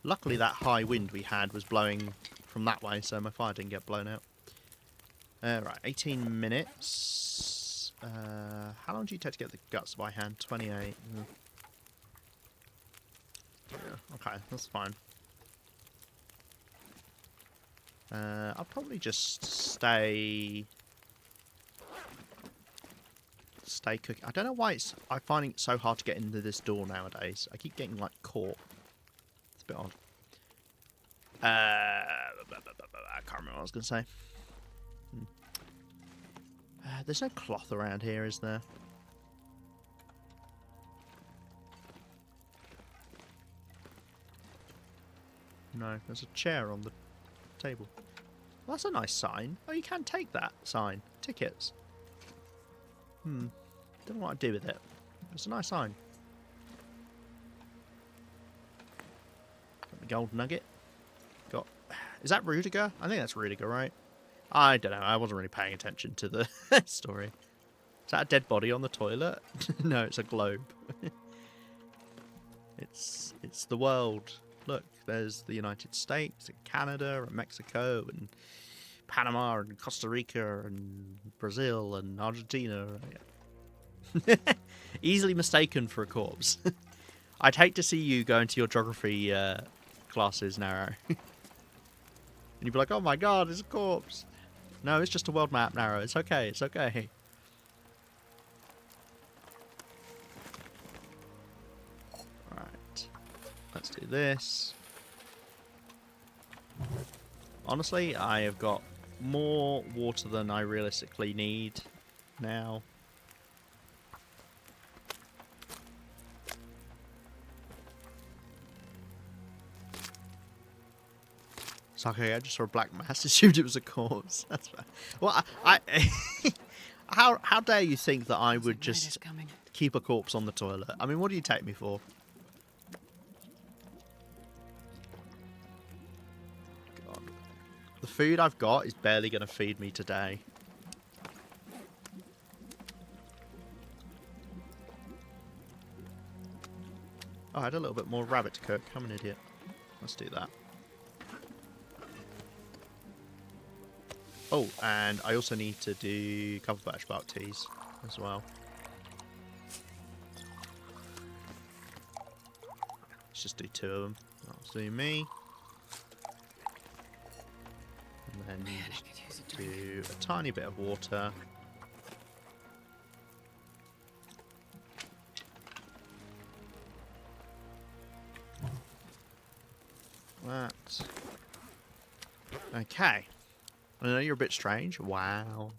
Luckily that high wind we had was blowing from that way, so my fire didn't get blown out. Right, 18 minutes. How long do you take to get the guts by hand? 28. Yeah, okay, that's fine. I'll probably just stay cooking. I don't know why I'm finding it so hard to get into this door nowadays. I keep getting, like, caught. It's a bit odd. I can't remember what I was going to say. There's no cloth around here, is there? No, there's a chair on the table. Well, that's a nice sign. Oh, you can take that sign. Tickets. Don't know what I'd do with it. It's a nice sign. Got the gold nugget. Got... Is that Rudiger? I think that's Rudiger, right? I don't know. I wasn't really paying attention to the story. Is that a dead body on the toilet? No, it's a globe. It's the world. Look, there's the United States and Canada and Mexico and Panama and Costa Rica and Brazil and Argentina. Easily mistaken for a corpse. I'd hate to see you go into your geography classes, Narrow. And you'd be like, oh my god, it's a corpse. No, it's just a world map, Narrow. It's okay, it's okay. Right. Let's do this. Honestly, I have got more water than I realistically need now. It's okay, I just saw a black mass, assumed it was a corpse. That's fine. Well, I how dare you think that I Looks would like night is just coming. keep a corpse on the toilet? I mean, what do you take me for? God. The food I've got is barely going to feed me today. Oh, I had a little bit more rabbit to cook. I'm an idiot. Let's do that. Oh, and I also need to do a couple of batch bark teas as well. Let's just do 2 of them. That'll do me. And then Man, I just could use a drink. do a tiny bit of water. That. Okay. I know you're a bit strange. Wow.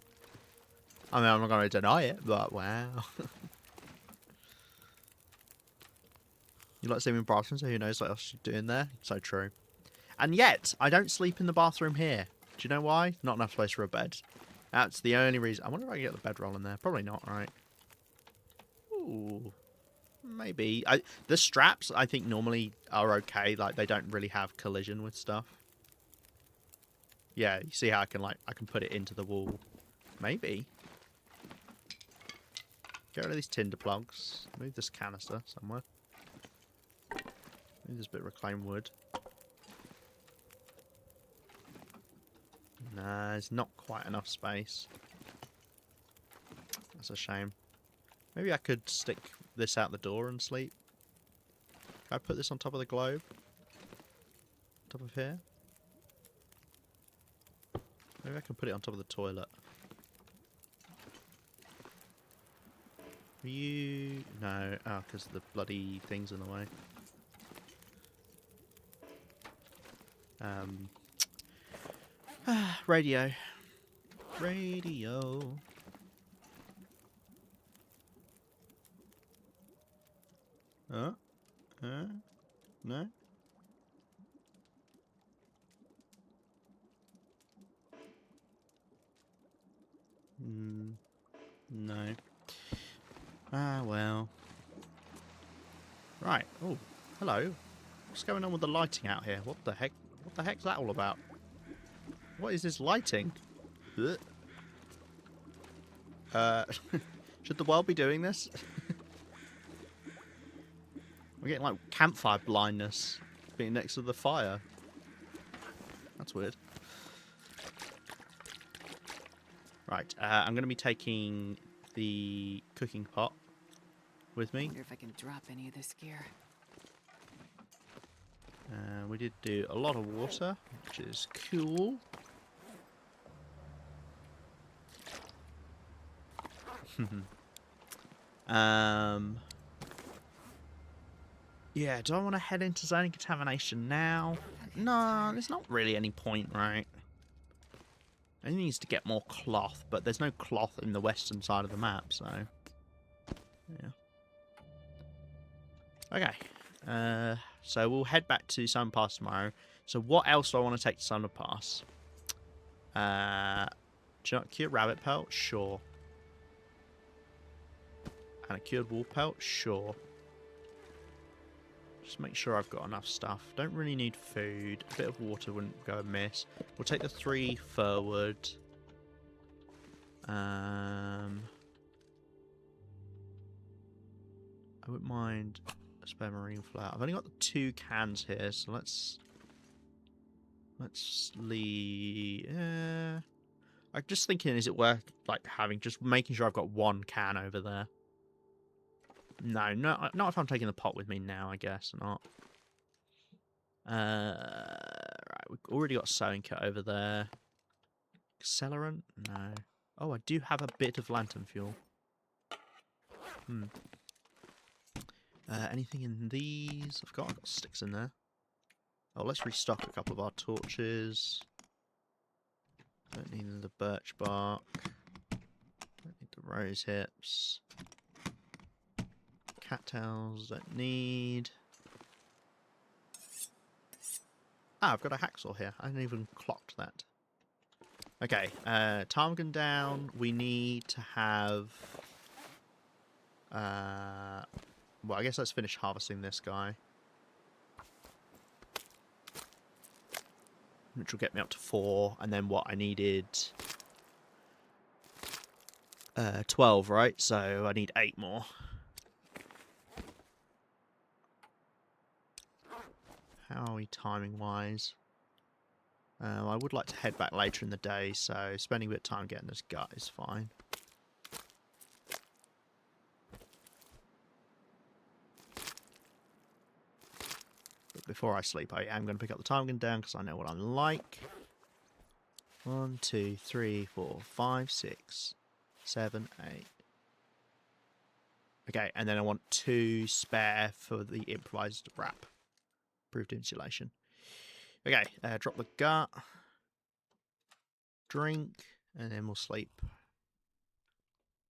I mean, I'm not going to deny it, but wow. You like sleeping in bathrooms, so who knows what else you're doing there? So true. And yet, I don't sleep in the bathroom here. Do you know why? Not enough space for a bed. That's the only reason. I wonder if I can get the bedroll in there. Probably not, right? Ooh. Maybe. The straps, I think, normally are okay. Like, they don't really have collision with stuff. Yeah, you see how I can put it into the wall. Maybe. Get rid of these tinder plugs. Move this canister somewhere. Move this bit of reclaimed wood. Nah, there's not quite enough space. That's a shame. Maybe I could stick this out the door and sleep. Can I put this on top of the globe? Top of here? Maybe I can put it on top of the toilet. Are you... No. Oh, because the bloody thing's in the way. Radio. Radio. No? No. Ah, well. Right. Oh, hello. What's going on with the lighting out here? What the heck? What the heck's that all about? What is this lighting? Ugh. Should the world be doing this? We're getting like campfire blindness being next to the fire. That's weird. Right, I'm going to be taking the cooking pot with me. Wonder if I can drop any of this gear. We did do a lot of water, which is cool. Yeah, do I want to head into zoning contamination now? No, there's not really any point, right? I think needs to get more cloth, but there's no cloth in the western side of the map, so... Yeah. Okay. So we'll head back to Sundered Pass tomorrow. So what else do I want to take to Sundered Pass? Do you want a cured rabbit pelt? Sure. And a cured wolf pelt? Sure. Just make sure I've got enough stuff. Don't really need food. A bit of water wouldn't go amiss. We'll take the 3 fir wood. I wouldn't mind a spare marine flour. I've only got the 2 cans here, so let's leave. I'm just thinking, is it worth like just making sure I've got 1 can over there? No, not if I'm taking the pot with me now, I guess not. Right, we've already got sewing kit over there. Accelerant? No. Oh, I do have a bit of lantern fuel. Anything in these? I've got sticks in there. Oh, let's restock a couple of our torches. Don't need the birch bark. Don't need the rose hips. Cattails, don't need. Ah, I've got a hacksaw here. I hadn't even clocked that. Okay, ptarmigan down. We need to have... well, I guess let's finish harvesting this guy. Which will get me up to 4. And then what I needed... 12, right? So I need 8 more. How are we timing-wise? I would like to head back later in the day, so spending a bit of time getting this gut is fine. But before I sleep, I am going to pick up the ptarmigan down because I know what I'm like. 1, 2, 3, 4, 5, 6, 7, 8. Okay, and then I want 2 spare for the improvised wrap. Improved insulation. Okay, drop the gut. Drink, and then we'll sleep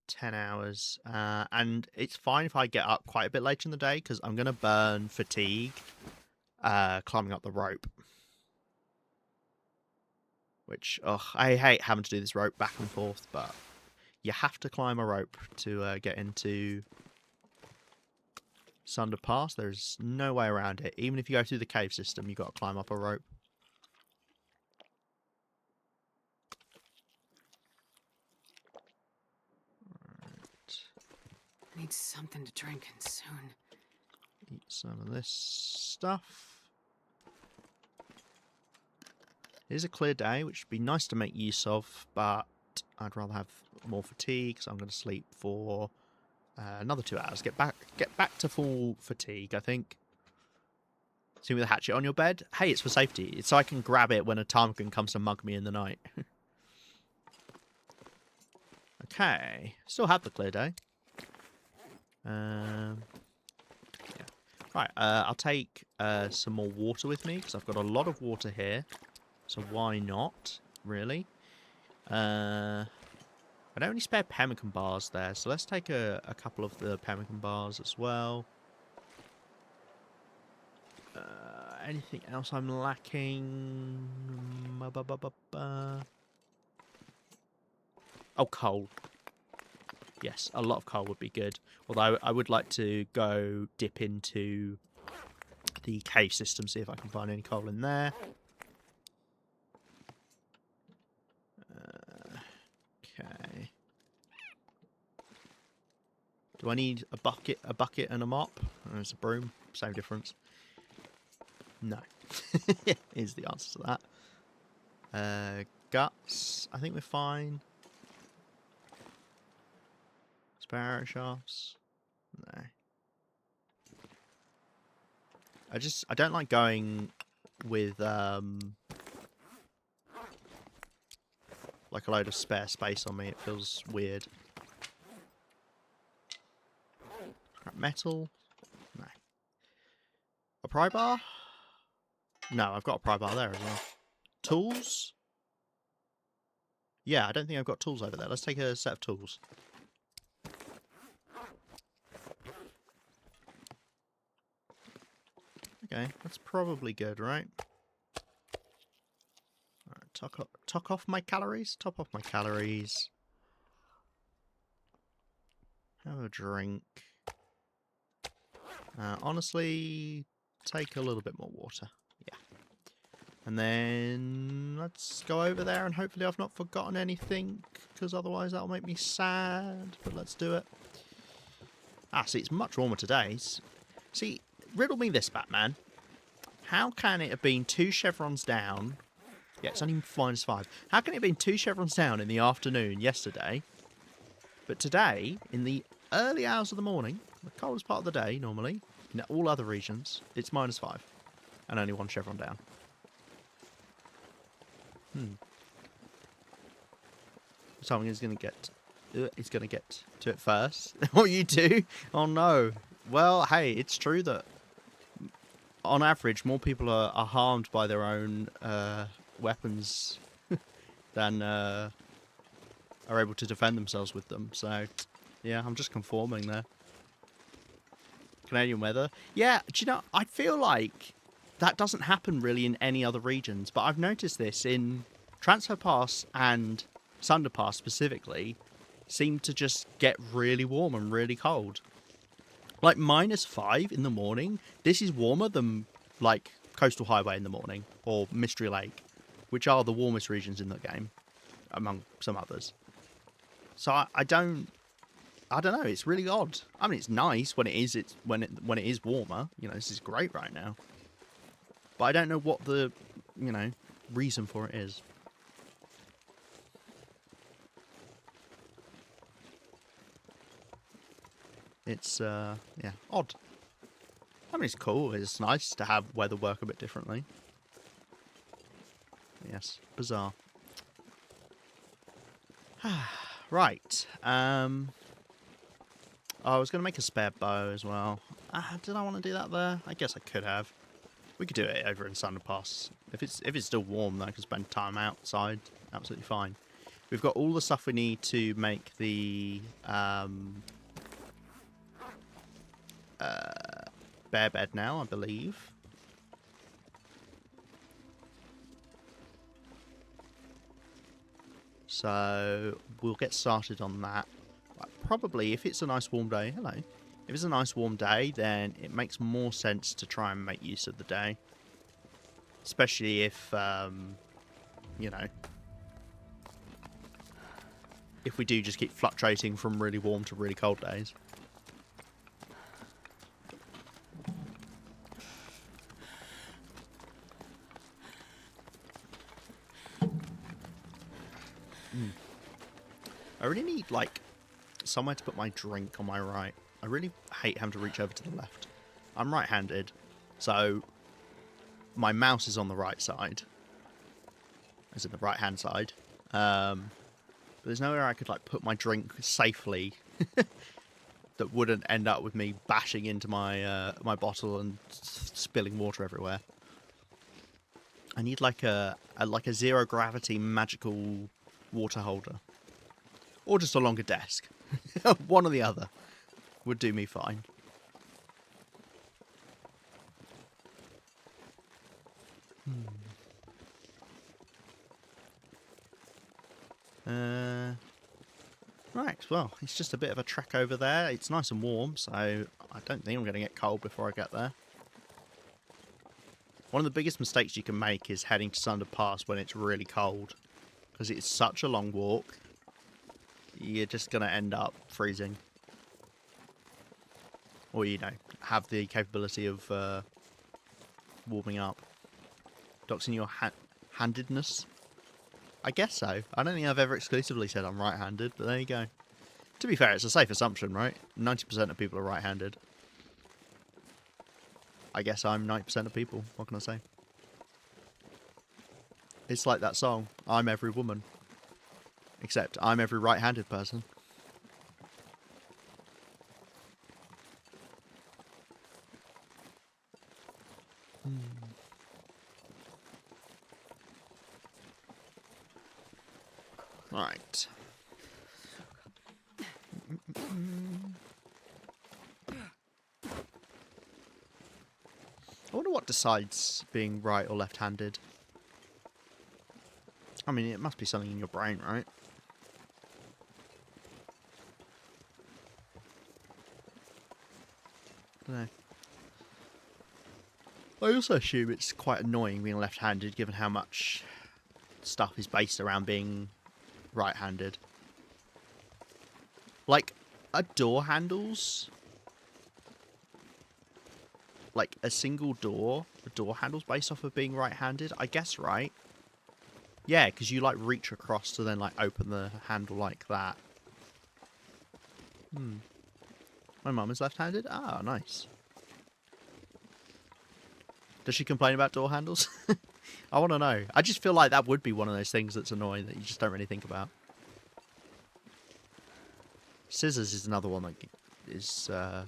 10 hours. And it's fine if I get up quite a bit later in the day, because I'm going to burn fatigue climbing up the rope. Which, I hate having to do this rope back and forth, but you have to climb a rope to get into Sundered Pass. There's no way around it. Even if you go through the cave system, you've got to climb up a rope. Need something to drink and soon. Eat some of this stuff. It is a clear day, which would be nice to make use of, but I'd rather have more fatigue, so I'm going to sleep for another 2 hours. Get back to full fatigue, I think. See with a hatchet on your bed? Hey, it's for safety. It's so I can grab it when a ptarmigan comes to mug me in the night. Okay. Still have the clear day. Yeah. Right, I'll take some more water with me, because I've got a lot of water here. So why not, really? I don't any spare pemmican bars there, so let's take a couple of the pemmican bars as well. Anything else I'm lacking? Oh, coal. Yes, a lot of coal would be good. Although I would like to go dip into the cave system, see if I can find any coal in there. Okay. Do I need a bucket and a mop? There's a broom. Same difference. No. Is the answer to that. Guts. I think we're fine. Sparrow shafts. No. I don't like going with like a load of spare space on me. It feels weird. Scrap metal. No. A pry bar? No, I've got a pry bar there as well. Tools? Yeah, I don't think I've got tools over there. Let's take a set of tools. Okay, that's probably good, right? Alright, top off my calories. Top off my calories. Have a drink. Honestly, take a little bit more water. Yeah. And then let's go over there and hopefully I've not forgotten anything, because otherwise that'll make me sad. But let's do it. Ah, see, it's much warmer today. See, riddle me this, Batman. How can it have been 2 chevrons down? Yeah, it's only -5. How can it have been 2 chevrons down in the afternoon yesterday? But today, in the early hours of the morning, the coldest part of the day normally, in all other regions, it's -5. And only 1 chevron down. Something is going to get... It's going to get to it first. What you do? Oh no. Well, hey, it's true that on average more people are harmed by their own weapons than are able to defend themselves with them. So, yeah, I'm just conforming there. Canadian weather. Yeah, do you know, I feel like that doesn't happen really in any other regions, but I've noticed this in Transfer Pass and Sundered Pass specifically, seem to just get really warm and really cold. Like -5 in the morning, this is warmer than like Coastal Highway in the morning or Mystery Lake, which are the warmest regions in the game, among some others. So I don't know. It's really odd. I mean, it's nice when it is. When it is warmer. You know, this is great right now. But I don't know what the reason for it is. It's yeah, odd. I mean, it's cool. It's nice to have weather work a bit differently. Yes, bizarre. Right. I was going to make a spare bow as well. Did I want to do that there? I guess I could have. We could do it over in Sundered Pass. If it's still warm, then I can spend time outside. Absolutely fine. We've got all the stuff we need to make the bear bed now, I believe. So we'll get started on that. Probably, if it's a nice warm day, hello. If it's a nice warm day, then it makes more sense to try and make use of the day. Especially if, you know, if we do just keep fluctuating from really warm to really cold days. I really need, like, somewhere to put my drink on my right. I really hate having to reach over to the left. I'm right-handed, so my mouse is on the right side, as in the right-hand side. But there's nowhere I could, like, put my drink safely that wouldn't end up with me bashing into my my bottle and spilling water everywhere. I need like a zero gravity magical water holder, or just a longer desk. One or the other would do me fine. Right, well, it's just a bit of a trek over there. It's nice and warm, so I don't think I'm going to get cold before I get there. One of the biggest mistakes you can make is heading to Sundered Pass when it's really cold, because it's such a long walk. You're just going to end up freezing. Or, you know, have the capability of warming up. Doxing your handedness? I guess so. I don't think I've ever exclusively said I'm right-handed, but there you go. To be fair, it's a safe assumption, right? 90% of people are right-handed. I guess I'm 90% of people. What can I say? It's like that song, I'm every woman. Except I'm every right-handed person. Right. I wonder what decides being right or left-handed. I mean, it must be something in your brain, right? I don't know. I also assume it's quite annoying being left-handed, given how much stuff is based around being right-handed. Like, are door handles... like, a single door, the door handle's based off of being right-handed? I guess, right? Yeah, because you, like, reach across to then, like, open the handle like that. My mum is left-handed? Ah, nice. Does she complain about door handles? I want to know. I just feel like that would be one of those things that's annoying that you just don't really think about. Scissors is another one that is... I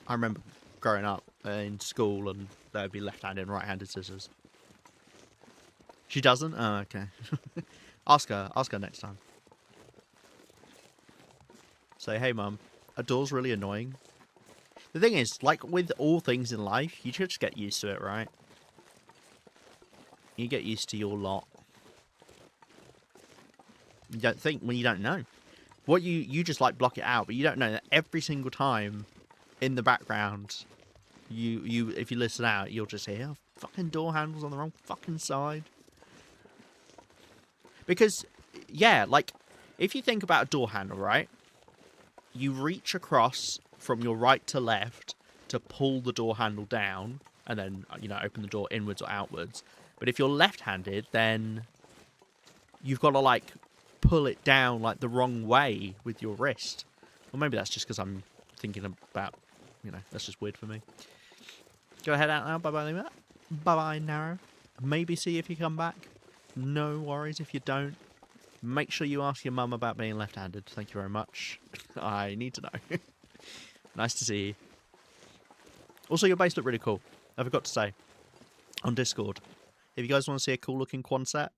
remember growing up in school and there would be left-handed and right-handed scissors. She doesn't? Oh, okay. Ask her next time. Say, hey, Mum, a door's really annoying. The thing is, like with all things in life, you should just get used to it, right? You get used to your lot. You don't think when you don't know. What you just like block it out, but you don't know that every single time in the background, you if you listen out, you'll just hear oh, fucking door handles on the wrong fucking side. Because, yeah, like if you think about a door handle, right? You reach across from your right to left to pull the door handle down, and then open the door inwards or outwards. But if you're left-handed, then you've got to like pull it down like the wrong way with your wrist. Or maybe that's just because I'm thinking about, that's just weird for me. Go ahead out now. Bye-bye, bye-bye, Narrow. Maybe see if you come back. No worries if you don't. Make sure you ask your mum about being left-handed. Thank you very much. I need to know. Nice to see you. Also, your base looked really cool. I forgot to say. On Discord. If you guys want to see a cool-looking Quonset,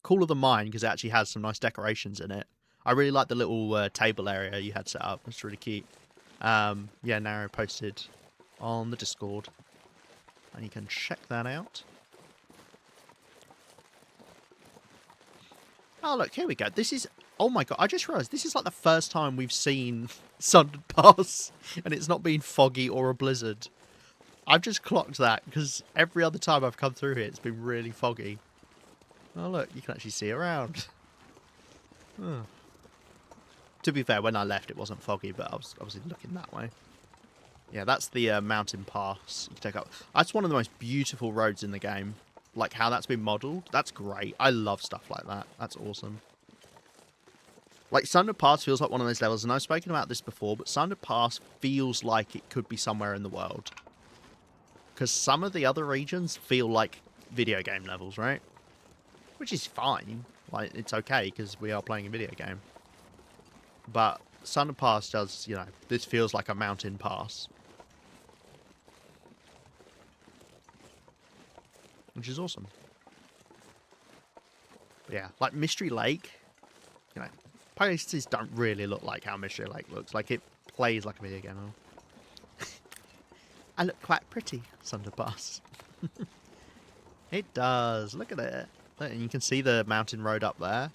cooler than mine because it actually has some nice decorations in it. I really like the little table area you had set up. It's really cute. Yeah, Narrow posted on the Discord. And you can check that out. Oh, look, here we go. This is... Oh, my God. I just realised this is like the first time we've seen Sundered Pass. And it's not been foggy or a blizzard. I've just clocked that because every other time I've come through here, it's been really foggy. Oh, look, you can actually see around. Oh. To be fair, when I left, it wasn't foggy, but I was obviously looking that way. Yeah, that's the mountain pass you can take up. That's one of the most beautiful roads in the game. Like, how that's been modelled. That's great. I love stuff like that. That's awesome. Like, Sundered Pass feels like one of those levels, and I've spoken about this before, but Sundered Pass feels like it could be somewhere in the world. Because some of the other regions feel like video game levels, right? Which is fine. Like, it's okay, because we are playing a video game. But Sundered Pass does, this feels like a mountain pass. Which is awesome. But yeah, like Mystery Lake, places don't really look like how Mystery Lake looks. Like, it plays like a video game. I look quite pretty, Sundered Pass. It does. Look at it. And you can see the mountain road up there.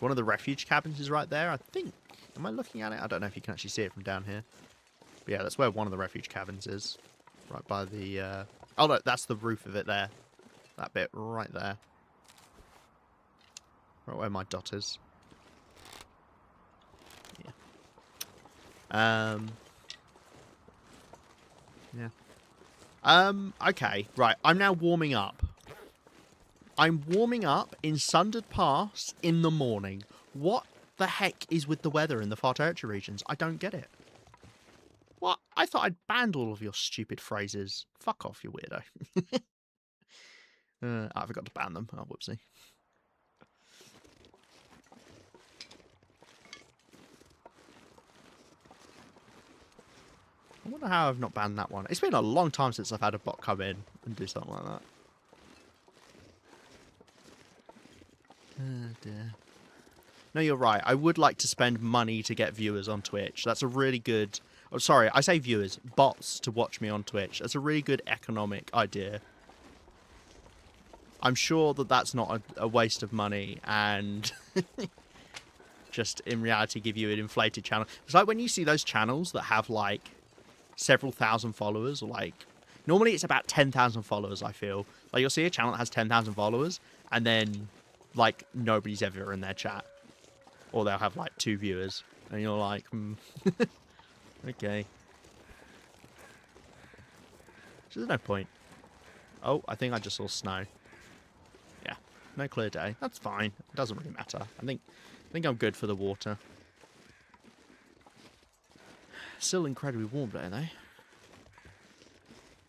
One of the refuge cabins is right there, I think. Am I looking at it? I don't know if you can actually see it from down here. But yeah, that's where one of the refuge cabins is. Right by the... Oh, look, that's the roof of it there. That bit right there. Right where my dot is. Yeah. Yeah. Okay, right. I'm now warming up. I'm warming up in Sundered Pass in the morning. What the heck is with the weather in the far territory regions? I don't get it. What? I thought I'd banned all of your stupid phrases. Fuck off, you weirdo. I forgot to ban them. Oh, whoopsie. I wonder how I've not banned that one. It's been a long time since I've had a bot come in and do something like that. Oh, dear. No, you're right. I would like to spend money to get viewers on Twitch. That's a really good... Oh, sorry, I say viewers. Bots to watch me on Twitch. That's a really good economic idea. I'm sure that that's not a waste of money and just in reality give you an inflated channel. It's like when you see those channels that have like several thousand followers or like... Normally it's about 10,000 followers, I feel. Like you'll see a channel that has 10,000 followers and then like nobody's ever in their chat. Or they'll have like 2 viewers. And you're like, okay. So there's no point. Oh, I think I just saw snow. Yeah, no clear day. That's fine. It doesn't really matter. I think I'm good for the water. Still incredibly warm today,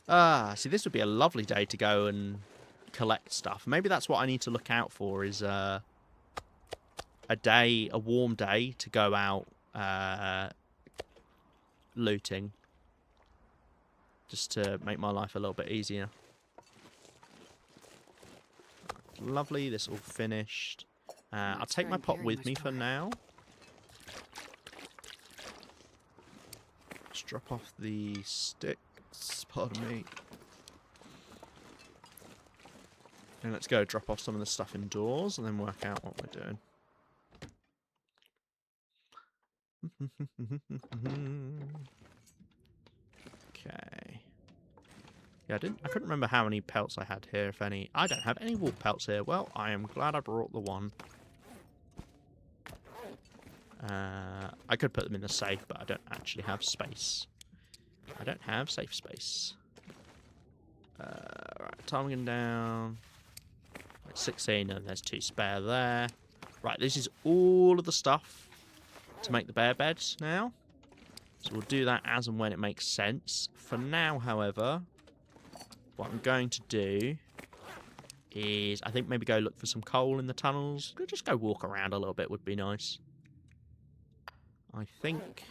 though. See, this would be a lovely day to go and collect stuff. Maybe that's what I need to look out for is a warm day to go out looting. Just to make my life a little bit easier. lovely. This all finished. I'll Not take sure my I'm pot carrying with much me for more. now. Let's drop off the sticks. Pardon me. And let's go drop off some of the stuff indoors and then work out what we're doing. Okay. Yeah, I couldn't remember how many pelts I had here, if any. I don't have any wool pelts here. Well, I am glad I brought the one. I could put them in the safe, but I don't actually have space. I don't have safe space. Right, timing down. Right, 16, and there's 2 spare there. Right, this is all of the stuff to make the bear beds now. So we'll do that as and when it makes sense. For now, however, what I'm going to do is I think maybe go look for some coal in the tunnels. Just go walk around a little bit would be nice. I think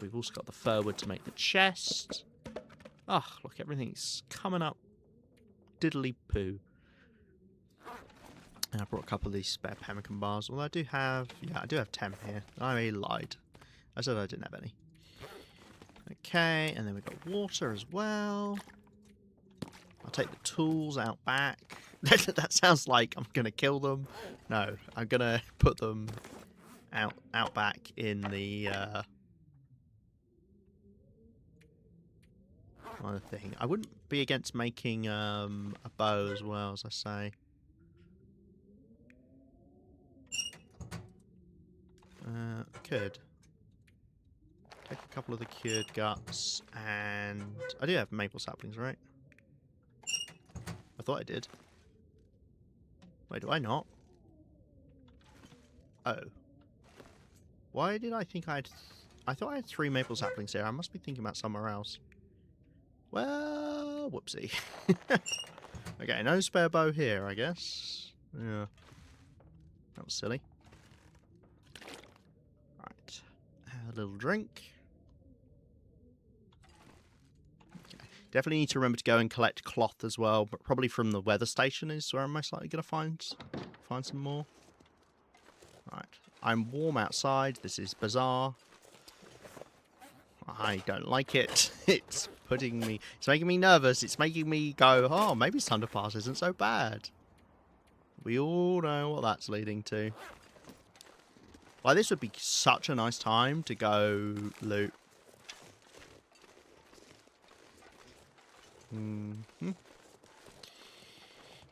we've also got the fir wood to make the chest. Oh, look, everything's coming up diddly poo. And I brought a couple of these spare pemmican bars. Well, I do have 10 here. I lied. I said I didn't have any. Okay, and then we've got water as well. I'll take the tools out back. That sounds like I'm going to kill them. No, I'm going to put them out back in the other thing. I wouldn't be against making a bow as well, as I say. Could take a couple of the cured guts, and I do have maple saplings, right? I thought I did. Wait, do I not? Oh. Why did I think I thought I had 3 maple saplings here. I must be thinking about somewhere else. Well, whoopsie. Okay, no spare bow here, I guess. Yeah. That was silly. Right. Have a little drink. Okay. Definitely need to remember to go and collect cloth as well, but probably from the weather station is where I'm most likely going to find some more. Right. I'm warm outside. This is bizarre. I don't like it. It's making me nervous. It's making me go, oh, maybe Sundered Pass isn't so bad. We all know what that's leading to. Like, this would be such a nice time to go loot.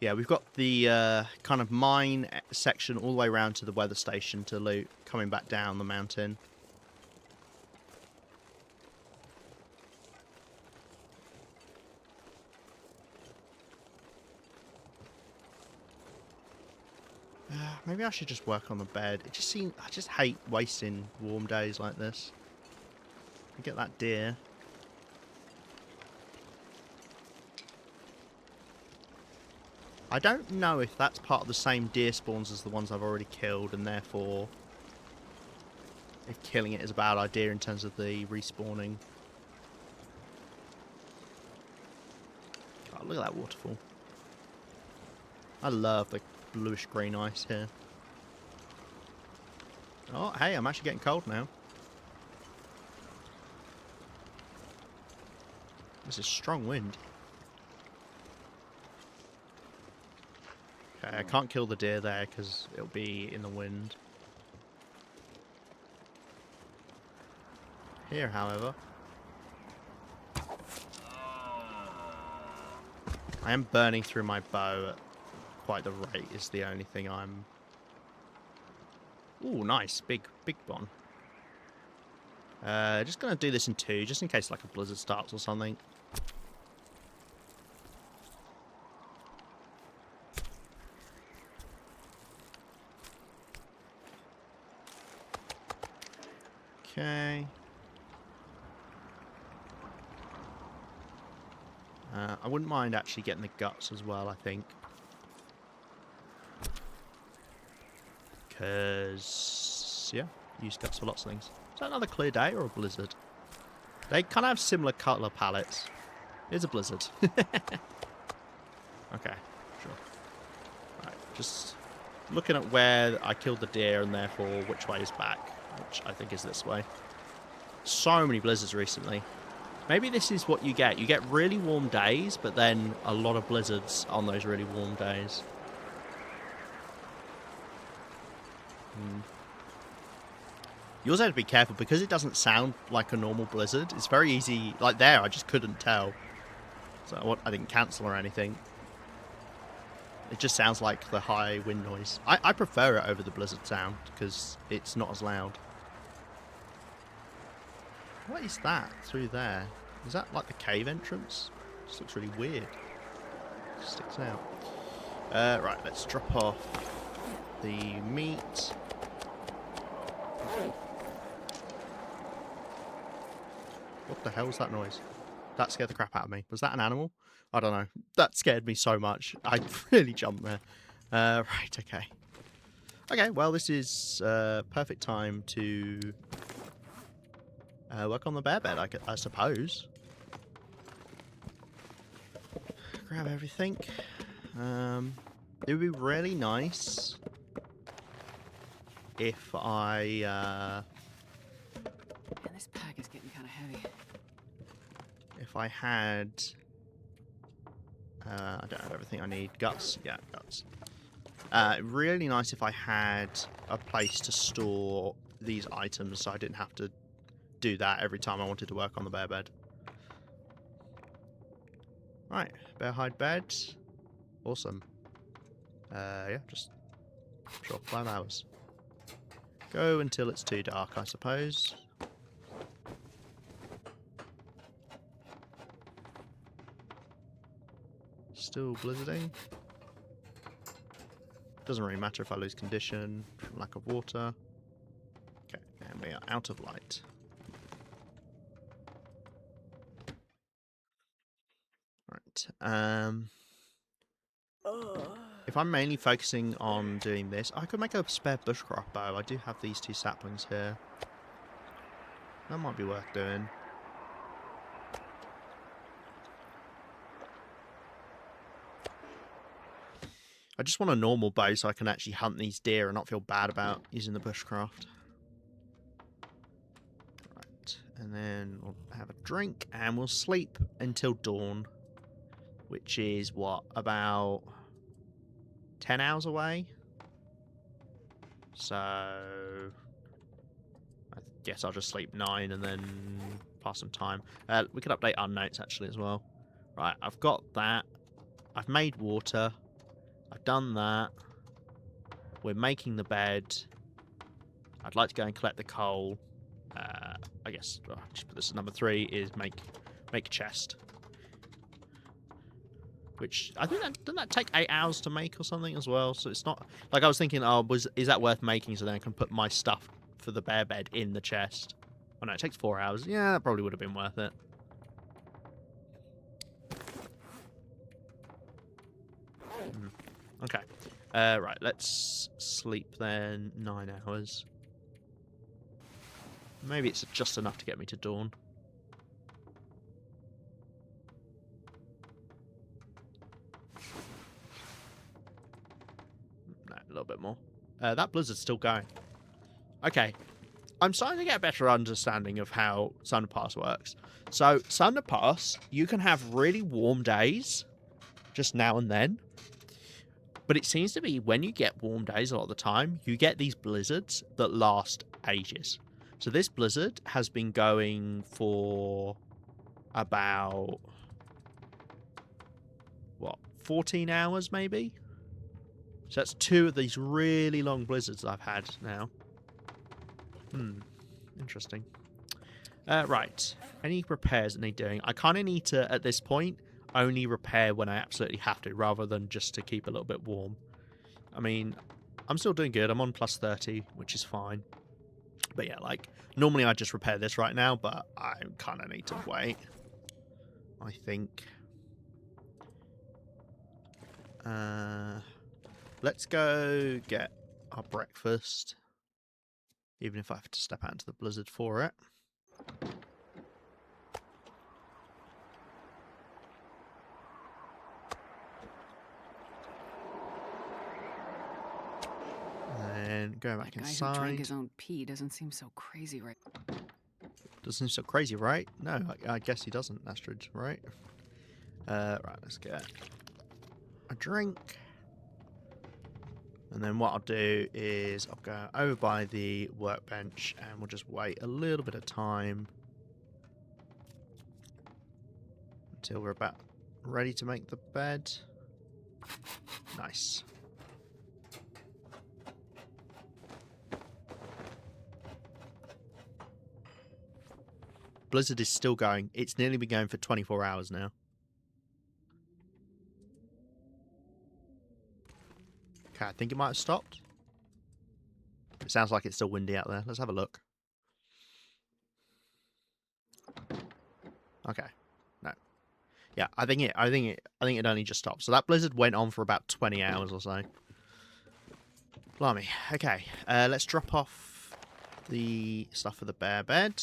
Yeah, we've got the kind of mine section all the way around to the weather station to loot, coming back down the mountain. Maybe I should just work on the bed. I just hate wasting warm days like this. I get that deer. I don't know if that's part of the same deer spawns as the ones I've already killed, and therefore if killing it is a bad idea in terms of the respawning. Oh, look at that waterfall. I love the bluish-green ice here. Oh, hey, I'm actually getting cold now. This is strong wind. Okay, I can't kill the deer there because it'll be in the wind. Here, however, I am burning through my bow at quite the rate is the only thing I'm... Ooh, nice. Big one. Just going to do this in 2, just in case like a blizzard starts or something. Okay. I wouldn't mind actually getting the guts as well, I think. Because, yeah, use guts for lots of things. Is that another clear day or a blizzard? They kind of have similar colour palettes. It's a blizzard. Okay, sure. Just looking at where I killed the deer and therefore which way is back, which I think is this way. So many blizzards recently. Maybe this is what you get. You get really warm days, but then a lot of blizzards on those really warm days. You also have to be careful because it doesn't sound like a normal blizzard. It's very easy. Like there, I just couldn't tell. So I didn't cancel or anything. It just sounds like the high wind noise. I prefer it over the blizzard sound because it's not as loud. What is that through there? Is that like the cave entrance? This looks really weird. It sticks out. Right, let's drop off the meat. What the hell was that noise? That scared the crap out of me. Was that an animal? I don't know. That scared me so much. I really jumped there. Right, okay. Okay, well, this is perfect time to work on the bear bed, I suppose. Grab everything. It would be really nice if I... Man, this pack is getting kind of heavy. If I had... I don't have everything I need. Guts? Yeah, guts. Really nice if I had a place to store these items so I didn't have to do that every time I wanted to work on the bear bed. Right, bear hide bed. Awesome. Yeah, just... Sure, 5 hours. Go until it's too dark, I suppose. Still blizzarding. Doesn't really matter if I lose condition from lack of water. Okay, and we are out of light. Right. If I'm mainly focusing on doing this, I could make a spare bushcraft bow. I do have these 2 saplings here. That might be worth doing. I just want a normal bow so I can actually hunt these deer and not feel bad about using the bushcraft. Right, and then we'll have a drink and we'll sleep until dawn, which is what, about 10 hours away? So I guess I'll just sleep 9 and then pass some time. We could update our notes actually as well. Right, I've got that. I've made water. I've done that. We're making the bed. I'd like to go and collect the coal. I guess just put this as number 3 is make a chest. Which I think doesn't that take 8 hours to make or something as well? So it's not like I was thinking. Oh, is that worth making? So then I can put my stuff for the bear bed in the chest. Oh no, it takes 4 hours. Yeah, that probably would have been worth it. Okay. Right, let's sleep then 9 hours. Maybe it's just enough to get me to dawn. No, a little bit more. That blizzard's still going. Okay. I'm starting to get a better understanding of how Sundered Pass works. So, Sundered Pass, you can have really warm days, just now and then. But it seems to be when you get warm days a lot of the time, you get these blizzards that last ages. So this blizzard has been going for about, what, 14 hours maybe? So that's 2 of these really long blizzards I've had now. Interesting. Right. Any repairs that need doing? I kind of need to, at this point, only repair when I absolutely have to, rather than just to keep a little bit warm. I mean, I'm still doing good. I'm on plus 30, which is fine. But yeah, like, normally I'd just repair this right now, but I kind of need to wait, I think. Let's go get our breakfast, even if I have to step out into the blizzard for it. Going back That guy who drank inside. his own pee doesn't seem so crazy, right? Doesn't seem so crazy, right? No, I guess he doesn't, Astrid, right? Right, let's get a drink. And then what I'll do is I'll go over by the workbench and we'll just wait a little bit of time until we're about ready to make the bed. Nice. Blizzard is still going. It's nearly been going for 24 hours now. Okay, I think it might have stopped. It sounds like it's still windy out there. Let's have a look. Okay. No. Yeah, I think it only just stopped. So that blizzard went on for about 20 hours or so. Blimey. Okay. Let's drop off the stuff for the bear bed.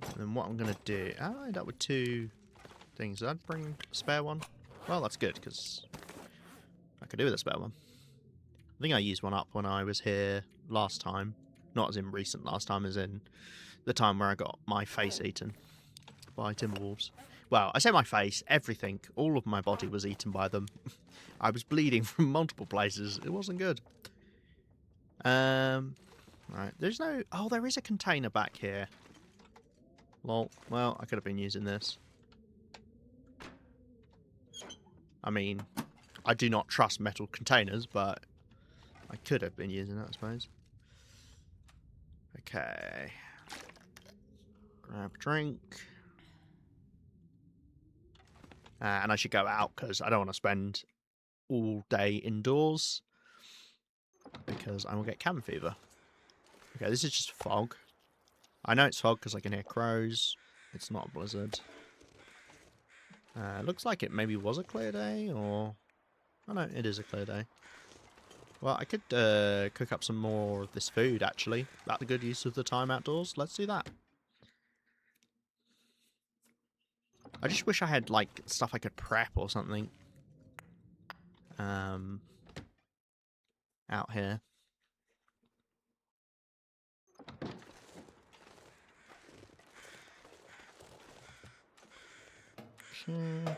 And then what I'm going to do... Oh, I end up with 2 things. Did I bring a spare one? Well, that's good, because I could do with a spare one. I think I used one up when I was here last time. Not as in recent last time, as in the time where I got my face eaten by timberwolves. Well, I say my face, everything, all of my body was eaten by them. I was bleeding from multiple places. It wasn't good. Right, there's no... Oh, there is a container back here. Lol. Well, I could have been using this. I mean, I do not trust metal containers, but I could have been using that, I suppose. Okay. Grab a drink. And I should go out, because I don't want to spend all day indoors, because I will get cabin fever. Okay, this is just fog. I know it's fog because I can hear crows. It's not a blizzard. Looks like it maybe was a clear day, or... Oh no, it is a clear day. Well, I could cook up some more of this food, actually. That's the good use of the time outdoors. Let's do that. I just wish I had, like, stuff I could prep or something. Out here. Okay.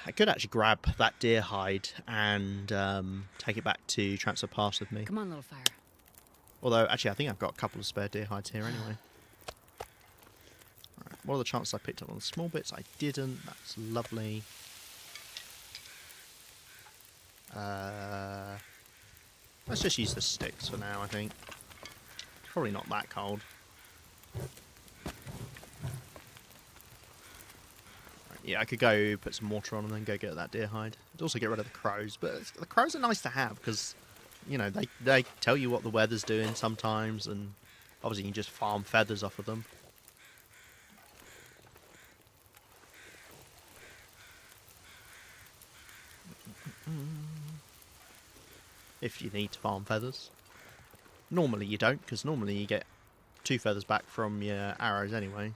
I could actually grab that deer hide and take it back to Transfer Pass with me. Come on, little fire. Although, actually, I think I've got a couple of spare deer hides here anyway. Right, what are the chances I picked up on the small bits? I didn't. That's lovely. Let's just use the sticks for now, I think. Probably not that cold. Yeah, I could go put some water on and then go get that deer hide. I'd also get rid of the crows, but the crows are nice to have because, you know, they tell you what the weather's doing sometimes, and obviously you can just farm feathers off of them. If you need to farm feathers. Normally you don't, because normally you get 2 feathers back from your arrows anyway.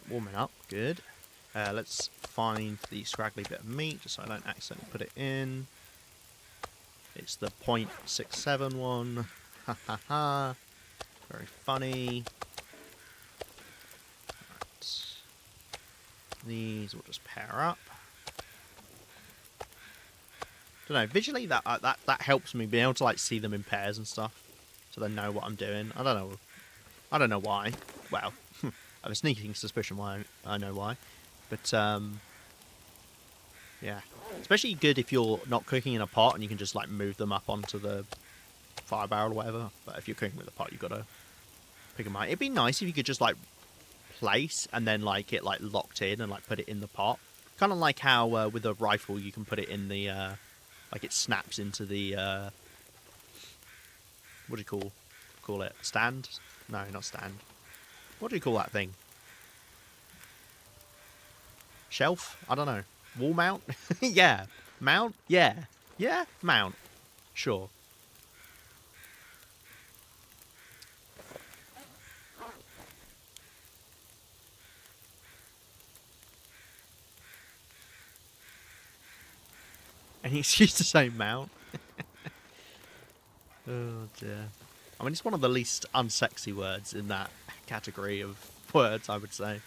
Warming up, good. Let's find the scraggly bit of meat, just so I don't accidentally put it in. It's the .67 one. Ha ha ha. Very funny. Right. These will just pair up. Don't know, visually that helps me be able to like see them in pairs and stuff, so they know what I'm doing. I don't know why. Well, I have a sneaking suspicion why I know why, but yeah, especially good if you're not cooking in a pot and you can just like move them up onto the fire barrel or whatever. But if you're cooking with a pot, you've got to pick them out. It'd be nice if you could just like place and then like it like locked in and like put it in the pot, kind of like how with a rifle you can put it in the like it snaps into the what do you call it? Stand? No, not stand. What do you call that thing? Shelf? I don't know. Wall mount? Yeah. Mount? Yeah. Yeah? Mount. Sure. Any excuse to say mount? Oh dear. I mean, it's one of the least unsexy words in that category of words, I would say.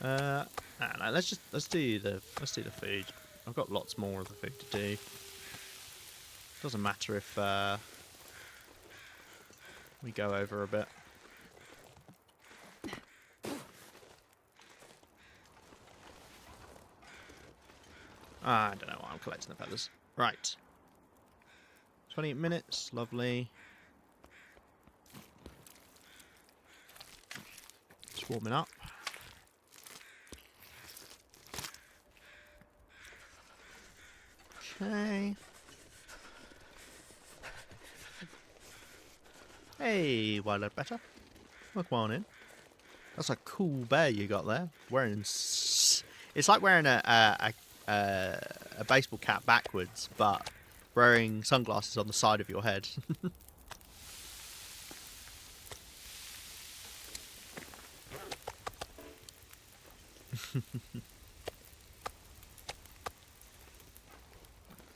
I don't know. Let's do the food. I've got lots more of the food to do. Doesn't matter if we go over a bit. I don't know why I'm collecting the feathers. Right. 28 minutes. Lovely. It's warming up. Okay. Hey, Wildlife Better. Welcome on in. That's a cool bear you got there. Wearing... It's like wearing a baseball cap backwards, but wearing sunglasses on the side of your head.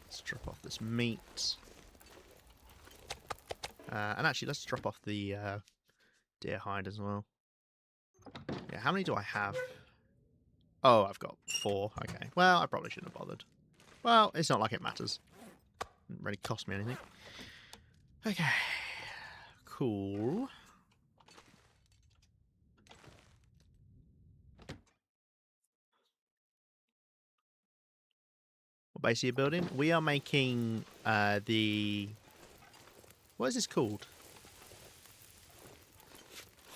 Let's drop off this meat. And actually, let's drop off the deer hide as well. Yeah, how many do I have? Oh, I've got 4. Okay. Well, I probably shouldn't have bothered. Well, it's not like it matters. Didn't really cost me anything. Okay. Cool. What base are you building? We are making the... What is this called?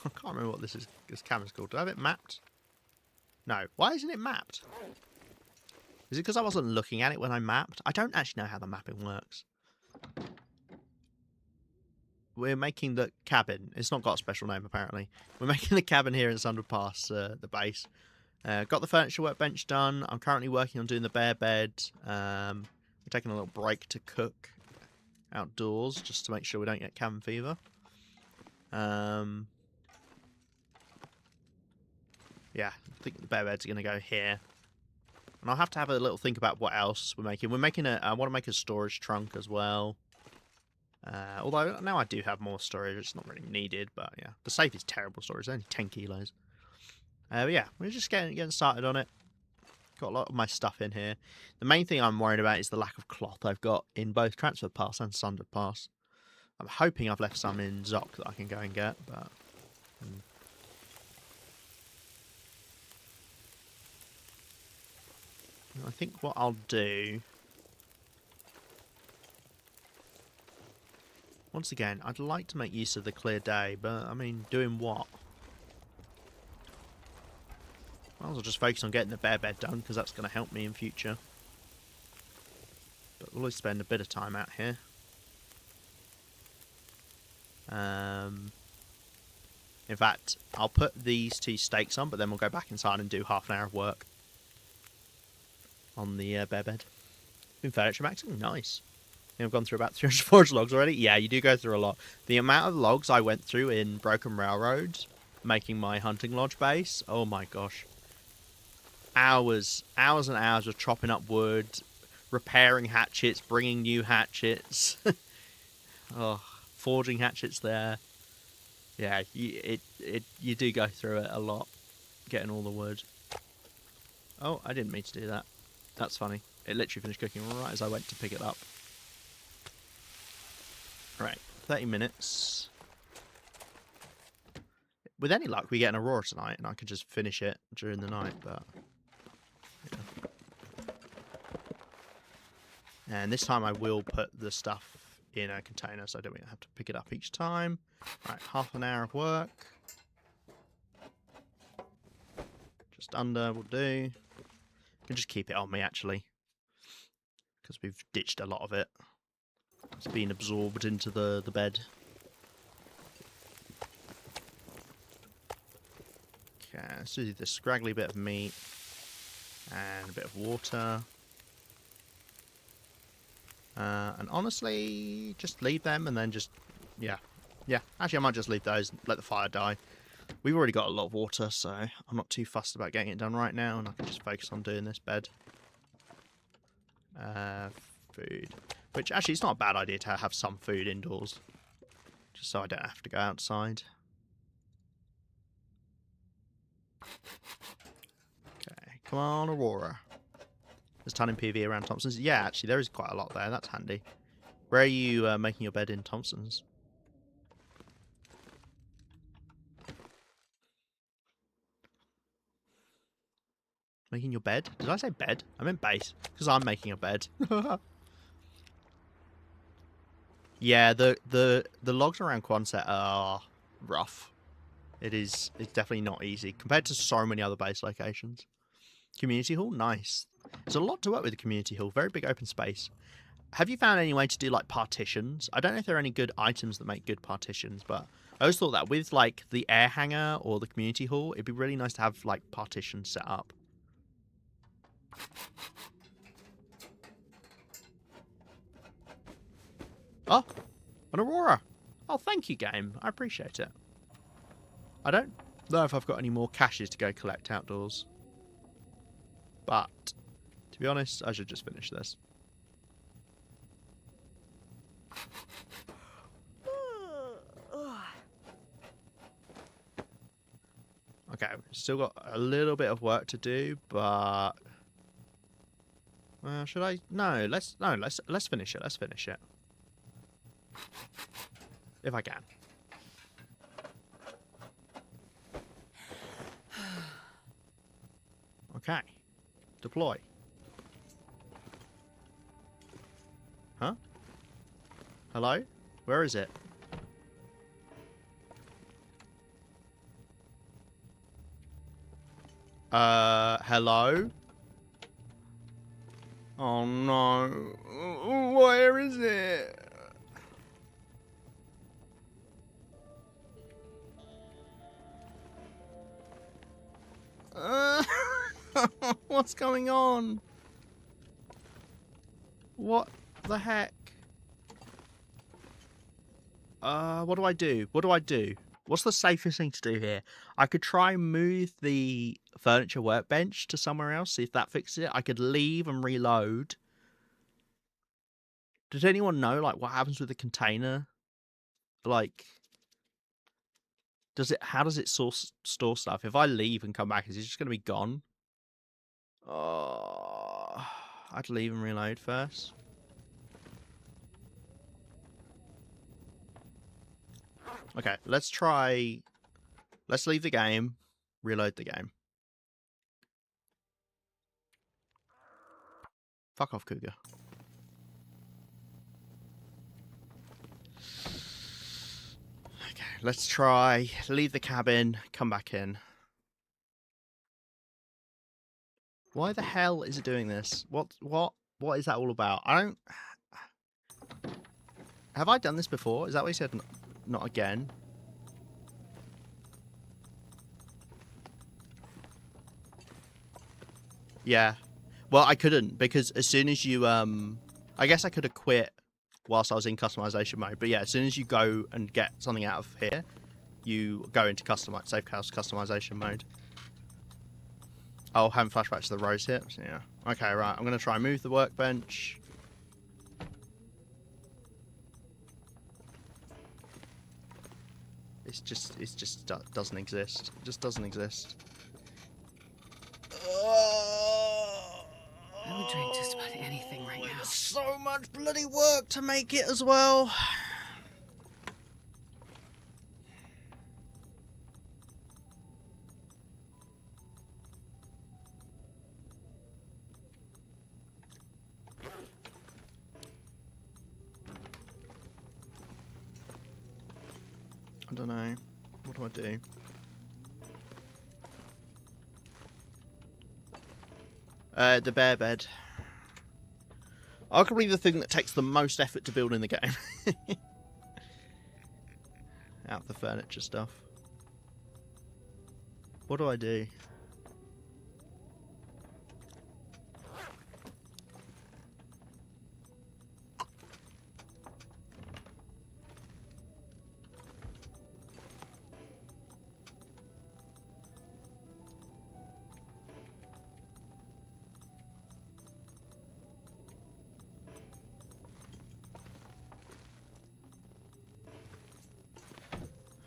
I can't remember what this camera's called. Do I have it mapped? No. Why isn't it mapped? Is it because I wasn't looking at it when I mapped? I don't actually know how the mapping works. We're making the cabin. It's not got a special name, apparently. We're making the cabin here in Sundered Pass, the base. Got the furniture workbench done. I'm currently working on doing the bear bed. We're taking a little break to cook outdoors, just to make sure we don't get cabin fever. Yeah, I think the bear bed's going to go here. And I'll have to have a little think about what else we're making. We're making I want to make a storage trunk as well. Although now I do have more storage, it's not really needed. But yeah, the safe is terrible storage. It's only 10 kilos. But yeah, we're just getting started on it. Got a lot of my stuff in here. The main thing I'm worried about is the lack of cloth I've got in both Transfer Pass and Sundered Pass. I'm hoping I've left some in Zoc that I can go and get, but... I think what I'll do... Once again, I'd like to make use of the clear day, but, I mean, doing what? Might as well just focus on getting the bear bed done, because that's going to help me in future. But we'll always spend a bit of time out here. In fact, I'll put these 2 stakes on, but then we'll go back inside and do half an hour of work on the bear bed. Been furniture maxing? Nice. I've gone through about 300 forage logs already. Yeah, you do go through a lot. The amount of logs I went through in Broken Railroad, making my hunting lodge base, oh my gosh. Hours and hours of chopping up wood, repairing hatchets, bringing new hatchets. Oh, forging hatchets there. Yeah, you do go through it a lot, getting all the wood. Oh, I didn't mean to do that. That's funny. It literally finished cooking right as I went to pick it up. Right, 30 minutes. With any luck, we get an Aurora tonight, and I could just finish it during the night, but... Yeah. And this time I will put the stuff in a container, so I don't have to pick it up each time. Right, half an hour of work. Just under will do. I can just keep it on me, actually, because we've ditched a lot of it. It's been absorbed into the bed. Okay, let's do the scraggly bit of meat and a bit of water. And honestly, just leave them and then just, yeah. Yeah, actually I might just leave those and let the fire die. We've already got a lot of water, so I'm not too fussed about getting it done right now, and I can just focus on doing this bed. Food. Which, actually, it's not a bad idea to have some food indoors. Just so I don't have to go outside. Okay, come on, Aurora. There's a ton in PV around Thompson's. Yeah, actually, there is quite a lot there. That's handy. Where are you making your bed in Thompson's? Making your bed? Did I say bed? I meant base. Because I'm making a bed. Yeah, the logs around Quonset are rough. It's definitely not easy compared to so many other base locations. Community hall, nice. There's a lot to work with the community hall. Very big open space. Have you found any way to do like partitions? I don't know if there are any good items that make good partitions, but I always thought that with like the air hangar or the community hall, it'd be really nice to have like partitions set up. Oh, an Aurora. Oh, thank you, game. I appreciate it. I don't know if I've got any more caches to go collect outdoors. But, to be honest, I should just finish this. Okay, we've still got a little bit of work to do, but... Well, should I? No, let's finish it. Let's finish it. If I can. Okay. Deploy. Huh? Hello? Where is it? Hello? Oh no. Where is it? What's going on? What the heck? What do I do? What do I do? What's the safest thing to do here? I could try and move the furniture workbench to somewhere else, see if that fixes it. I could leave and reload. Does anyone know, like, what happens with the container? Like, how does it store stuff? If I leave and come back, is it just going to be gone? Oh, I'd leave and reload first. Okay, let's leave the game, reload the game. Fuck off, Cougar. Okay, let's try, leave the cabin, come back in. Why the hell is it doing this? What is that all about? Have I done this before? Is that what you said? Not again. Yeah. Well, I couldn't because as soon as you I guess I could have quit whilst I was in customization mode. But yeah, as soon as you go and get something out of here, you go into safe house customization mode. Oh, having flashbacks to the rose hips. Yeah. Okay, right. I'm gonna try and move the workbench. It just doesn't exist. It just doesn't exist. I would drink just about anything right now. There's so much bloody work to make it as well. I don't know. What do I do? The bear bed. Arguably the thing that takes the most effort to build in the game. Out of the furniture stuff. What do I do?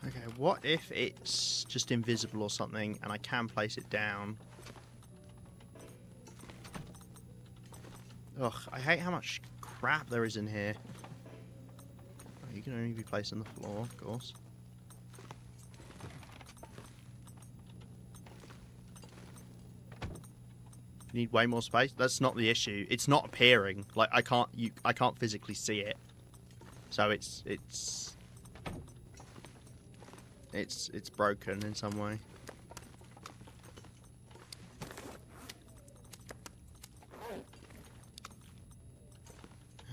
Okay, what if it's just invisible or something and I can place it down? Ugh, I hate how much crap there is in here. Oh, you can only be placed on the floor, of course. You need way more space. That's not the issue. It's not appearing. Like I can't physically see it. So it's broken in some way.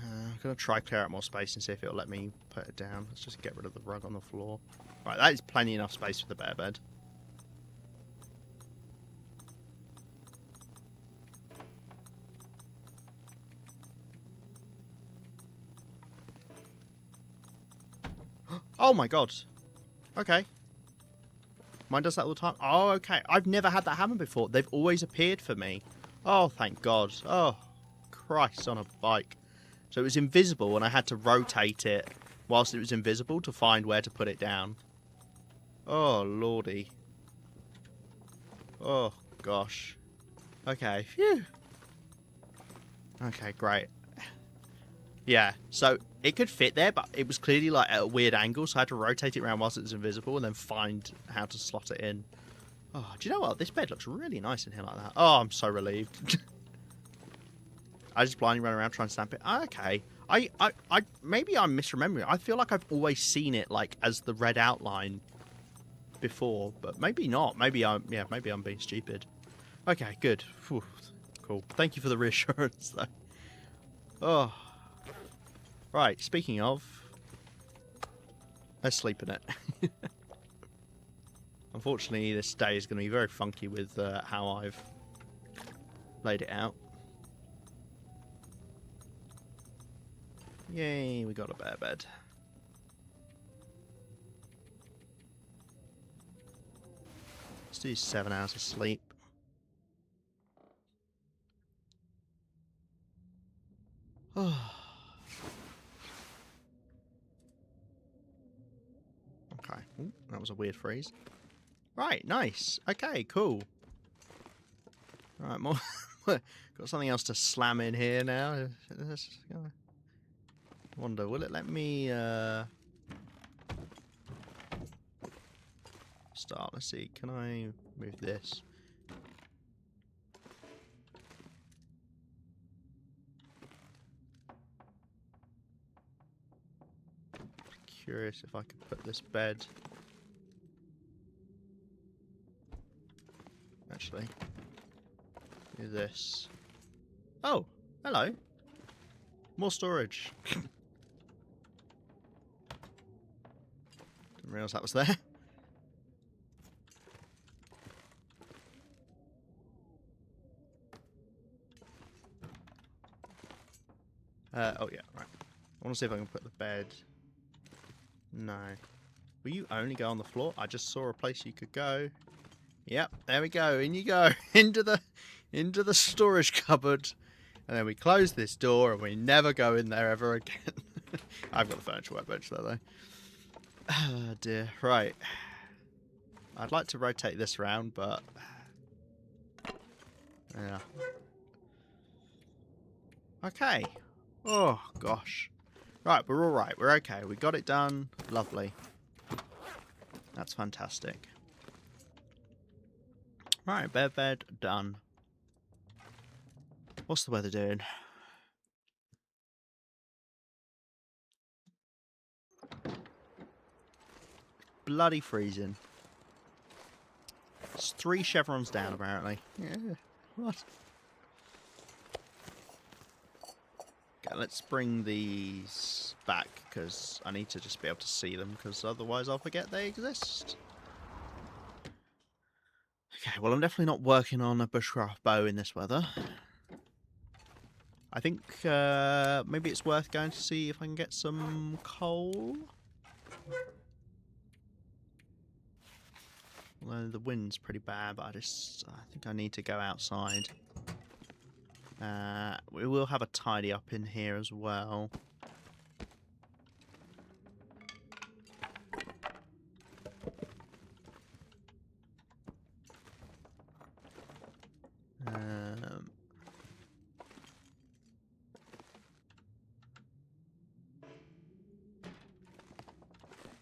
I'm gonna try clear out more space and see if it'll let me put it down. Let's just get rid of the rug on the floor. Right, that is plenty enough space for the bear bed. Oh my god. Okay. Mine does that all the time. Oh, okay. I've never had that happen before. They've always appeared for me. Oh, thank God. Oh, Christ on a bike. So it was invisible and I had to rotate it whilst it was invisible to find where to put it down. Oh, lordy. Oh, gosh. Okay. Phew. Okay, great. Yeah, so it could fit there, but it was clearly like at a weird angle, so I had to rotate it around whilst it was invisible and then find how to slot it in. Oh, do you know what? This bed looks really nice in here like that. Oh, I'm so relieved. I just blindly run around trying to stamp it. Okay. I maybe I'm misremembering. I feel like I've always seen it like as the red outline before, but maybe not. Maybe I'm being stupid. Okay, good. Whew. Cool. Thank you for the reassurance though. Oh. Right, speaking of, let's sleep in it. Unfortunately, this day is going to be very funky with how I've laid it out. Yay, we got a bear bed. Let's do 7 hours of sleep. Oh. Okay. Ooh, that was a weird freeze. Right, nice. Okay, cool. Right, more. Got something else to slam in here now. Wonder, will it let me start? Let's see. Can I move this? Curious if I could put this bed. Actually, do this. Oh, hello. More storage. Didn't realise that was there. Oh yeah, right. I want to see if I can put the bed. No. Will you only go on the floor? I just saw a place you could go. Yep, there we go. In you go. into the storage cupboard. And then we close this door and we never go in there ever again. I've got the furniture workbench there though. Oh dear. Right. I'd like to rotate this round, but yeah. Okay. Oh gosh. Right, we're all right. We're okay. We got it done. Lovely. That's fantastic. Right, bed done. What's the weather doing? Bloody freezing. It's 3 chevrons down, apparently. Yeah. What? Okay, let's bring these back, because I need to just be able to see them, because otherwise I'll forget they exist. Okay, well, I'm definitely not working on a bushcraft bow in this weather. I think maybe it's worth going to see if I can get some coal. Although the wind's pretty bad, but I think I need to go outside. We will have a tidy up in here as well.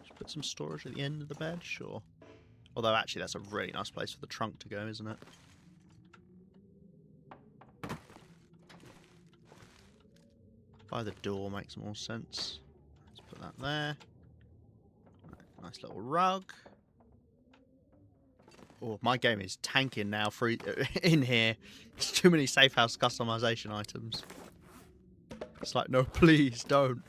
Just put some storage at the end of the bed, sure. Although actually that's a really nice place for the trunk to go, isn't it? By the door makes more sense. Let's put that there. Right, nice little rug. Oh, my game is tanking now in here. It's too many safe house customization items. It's like, no, please don't.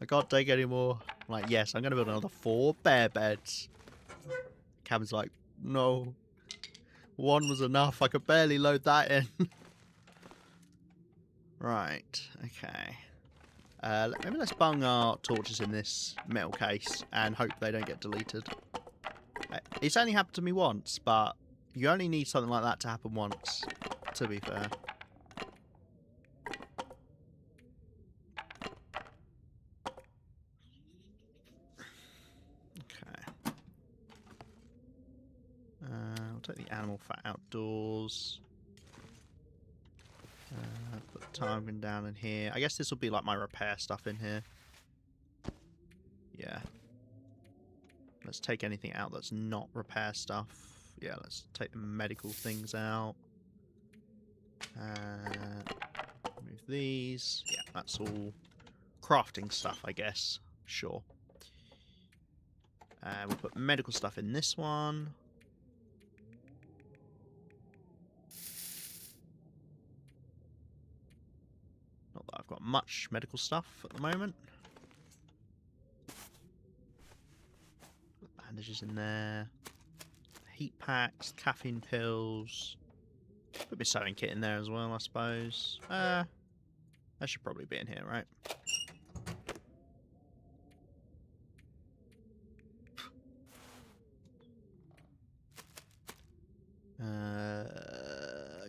I can't take any more. I'm like, yes, I'm going to build another 4 bear beds. Cabin's like, no. 1 was enough. I could barely load that in. Right, okay. Maybe let's bung our torches in this metal case and hope they don't get deleted. It's only happened to me once, but you only need something like that to happen once, to be fair. Okay. We'll take the animal fat outdoors. Put the target down in here. I guess this will be like my repair stuff in here. Yeah. Let's take anything out that's not repair stuff. Yeah, let's take the medical things out. Move these. Yeah, that's all crafting stuff, I guess. Sure. We'll put medical stuff in this one. Not that I've got much medical stuff at the moment. Put bandages in there. Heat packs, caffeine pills. Put my sewing kit in there as well, I suppose. That should probably be in here, right?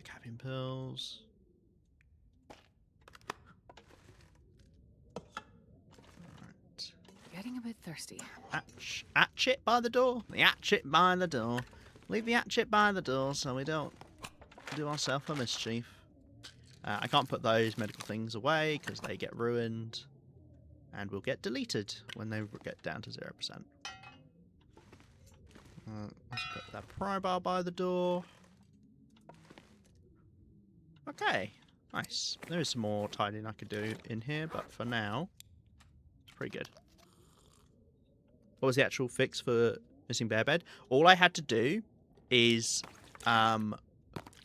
Caffeine pills. Right. Getting a bit thirsty. Hatchet by the door. The hatchet by the door. Leave the hatchet by the door so we don't do ourselves a mischief. I can't put those medical things away because they get ruined and will get deleted when they get down to 0%. Let's put that pry bar by the door. Okay, nice. There is some more tidying I could do in here, but for now, it's pretty good. What was the actual fix for missing bear bed? All I had to do is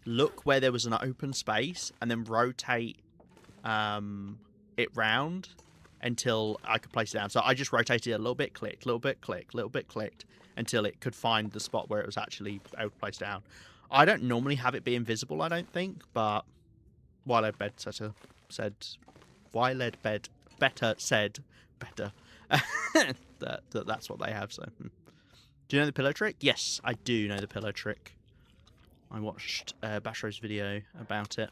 look where there was an open space and then rotate it round until I could place it down. So I just rotated it a little bit, clicked, little bit, clicked, little bit, clicked, until it could find the spot where it was actually able to place down. I don't normally have it be invisible, I don't think, but Wild Bed Setter said, Wild Bed Better said better. That's what they have. So, do you know the pillow trick? Yes, I do know the pillow trick. I watched Bastro's video about it.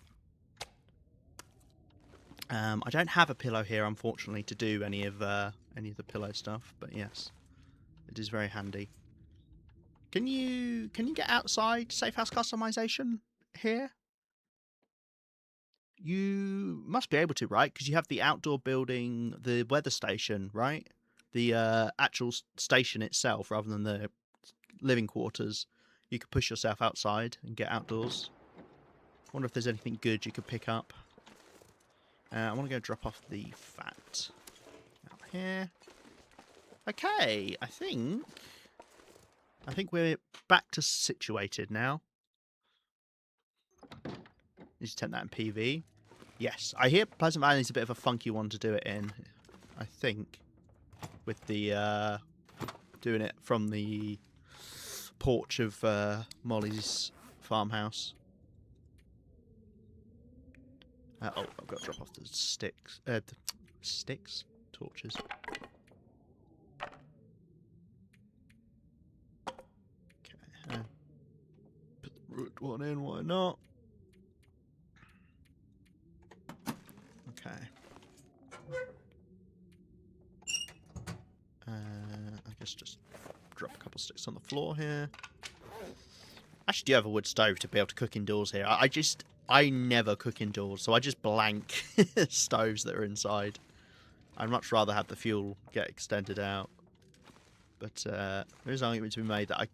I don't have a pillow here, unfortunately, to do any of the pillow stuff, but yes, it is very handy. Can you get outside safe house customization here? You must be able to, right? Because you have the outdoor building, the weather station, right? The actual station itself, rather than the living quarters. You could push yourself outside and get outdoors. I wonder if there's anything good you could pick up. I want to go drop off the fat out here. Okay, I think we're back to situated now. Need to take that in PV. Yes, I hear Pleasant Valley is a bit of a funky one to do it in. I think with the doing it from the porch of Molly's farmhouse. Oh, I've got to drop off the sticks. Torches. Okay. Put the root one in. Why not? Okay. I guess just drop a couple sticks on the floor here. I actually do have a wood stove to be able to cook indoors here. I never cook indoors, so I just blank stoves that are inside. I'd much rather have the fuel get extended out. But there is an argument to be made that I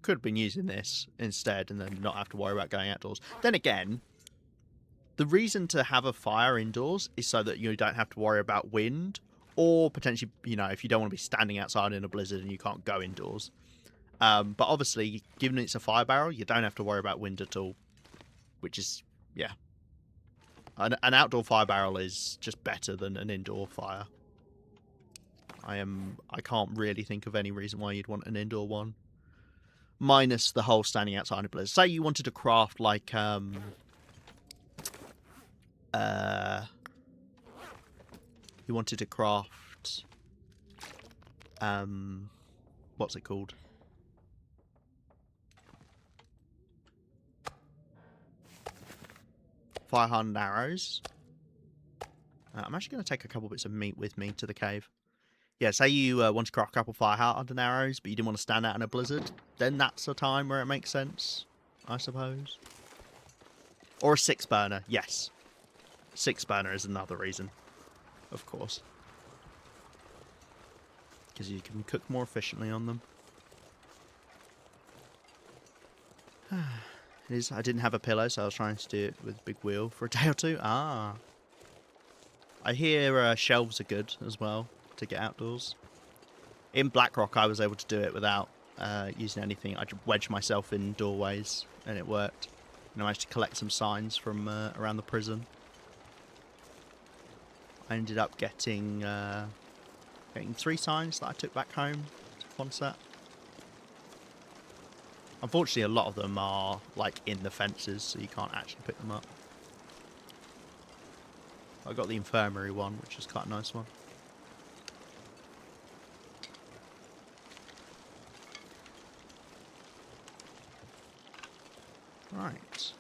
could have been using this instead and then not have to worry about going outdoors. Then again, the reason to have a fire indoors is so that you don't have to worry about wind, or potentially, you know, if you don't want to be standing outside in a blizzard and you can't go indoors. But obviously, given it's a fire barrel, you don't have to worry about wind at all, which is, yeah. An outdoor fire barrel is just better than an indoor fire. I can't really think of any reason why you'd want an indoor one. Minus the whole standing outside in a blizzard. Say you wanted to craft like you wanted to craft what's it called? Fire hardened arrows. I'm actually going to take a couple bits of meat with me to the cave. Yeah, say you want to craft a couple fire hardened arrows, but you didn't want to stand out in a blizzard, then that's a time where it makes sense, I suppose. Or a 6-burner, yes. 6-burner is another reason, of course. Because you can cook more efficiently on them. It is. I didn't have a pillow, so I was trying to do it with a big wheel for a day or two. Ah. I hear shelves are good as well to get outdoors. In Blackrock, I was able to do it without using anything. I just wedged myself in doorways, and it worked. And I managed to collect some signs from around the prison. I ended up getting 3 signs that I took back home to Quonset. Unfortunately, a lot of them are like in the fences, so you can't actually pick them up. I got the infirmary one, which is quite a nice one. Right.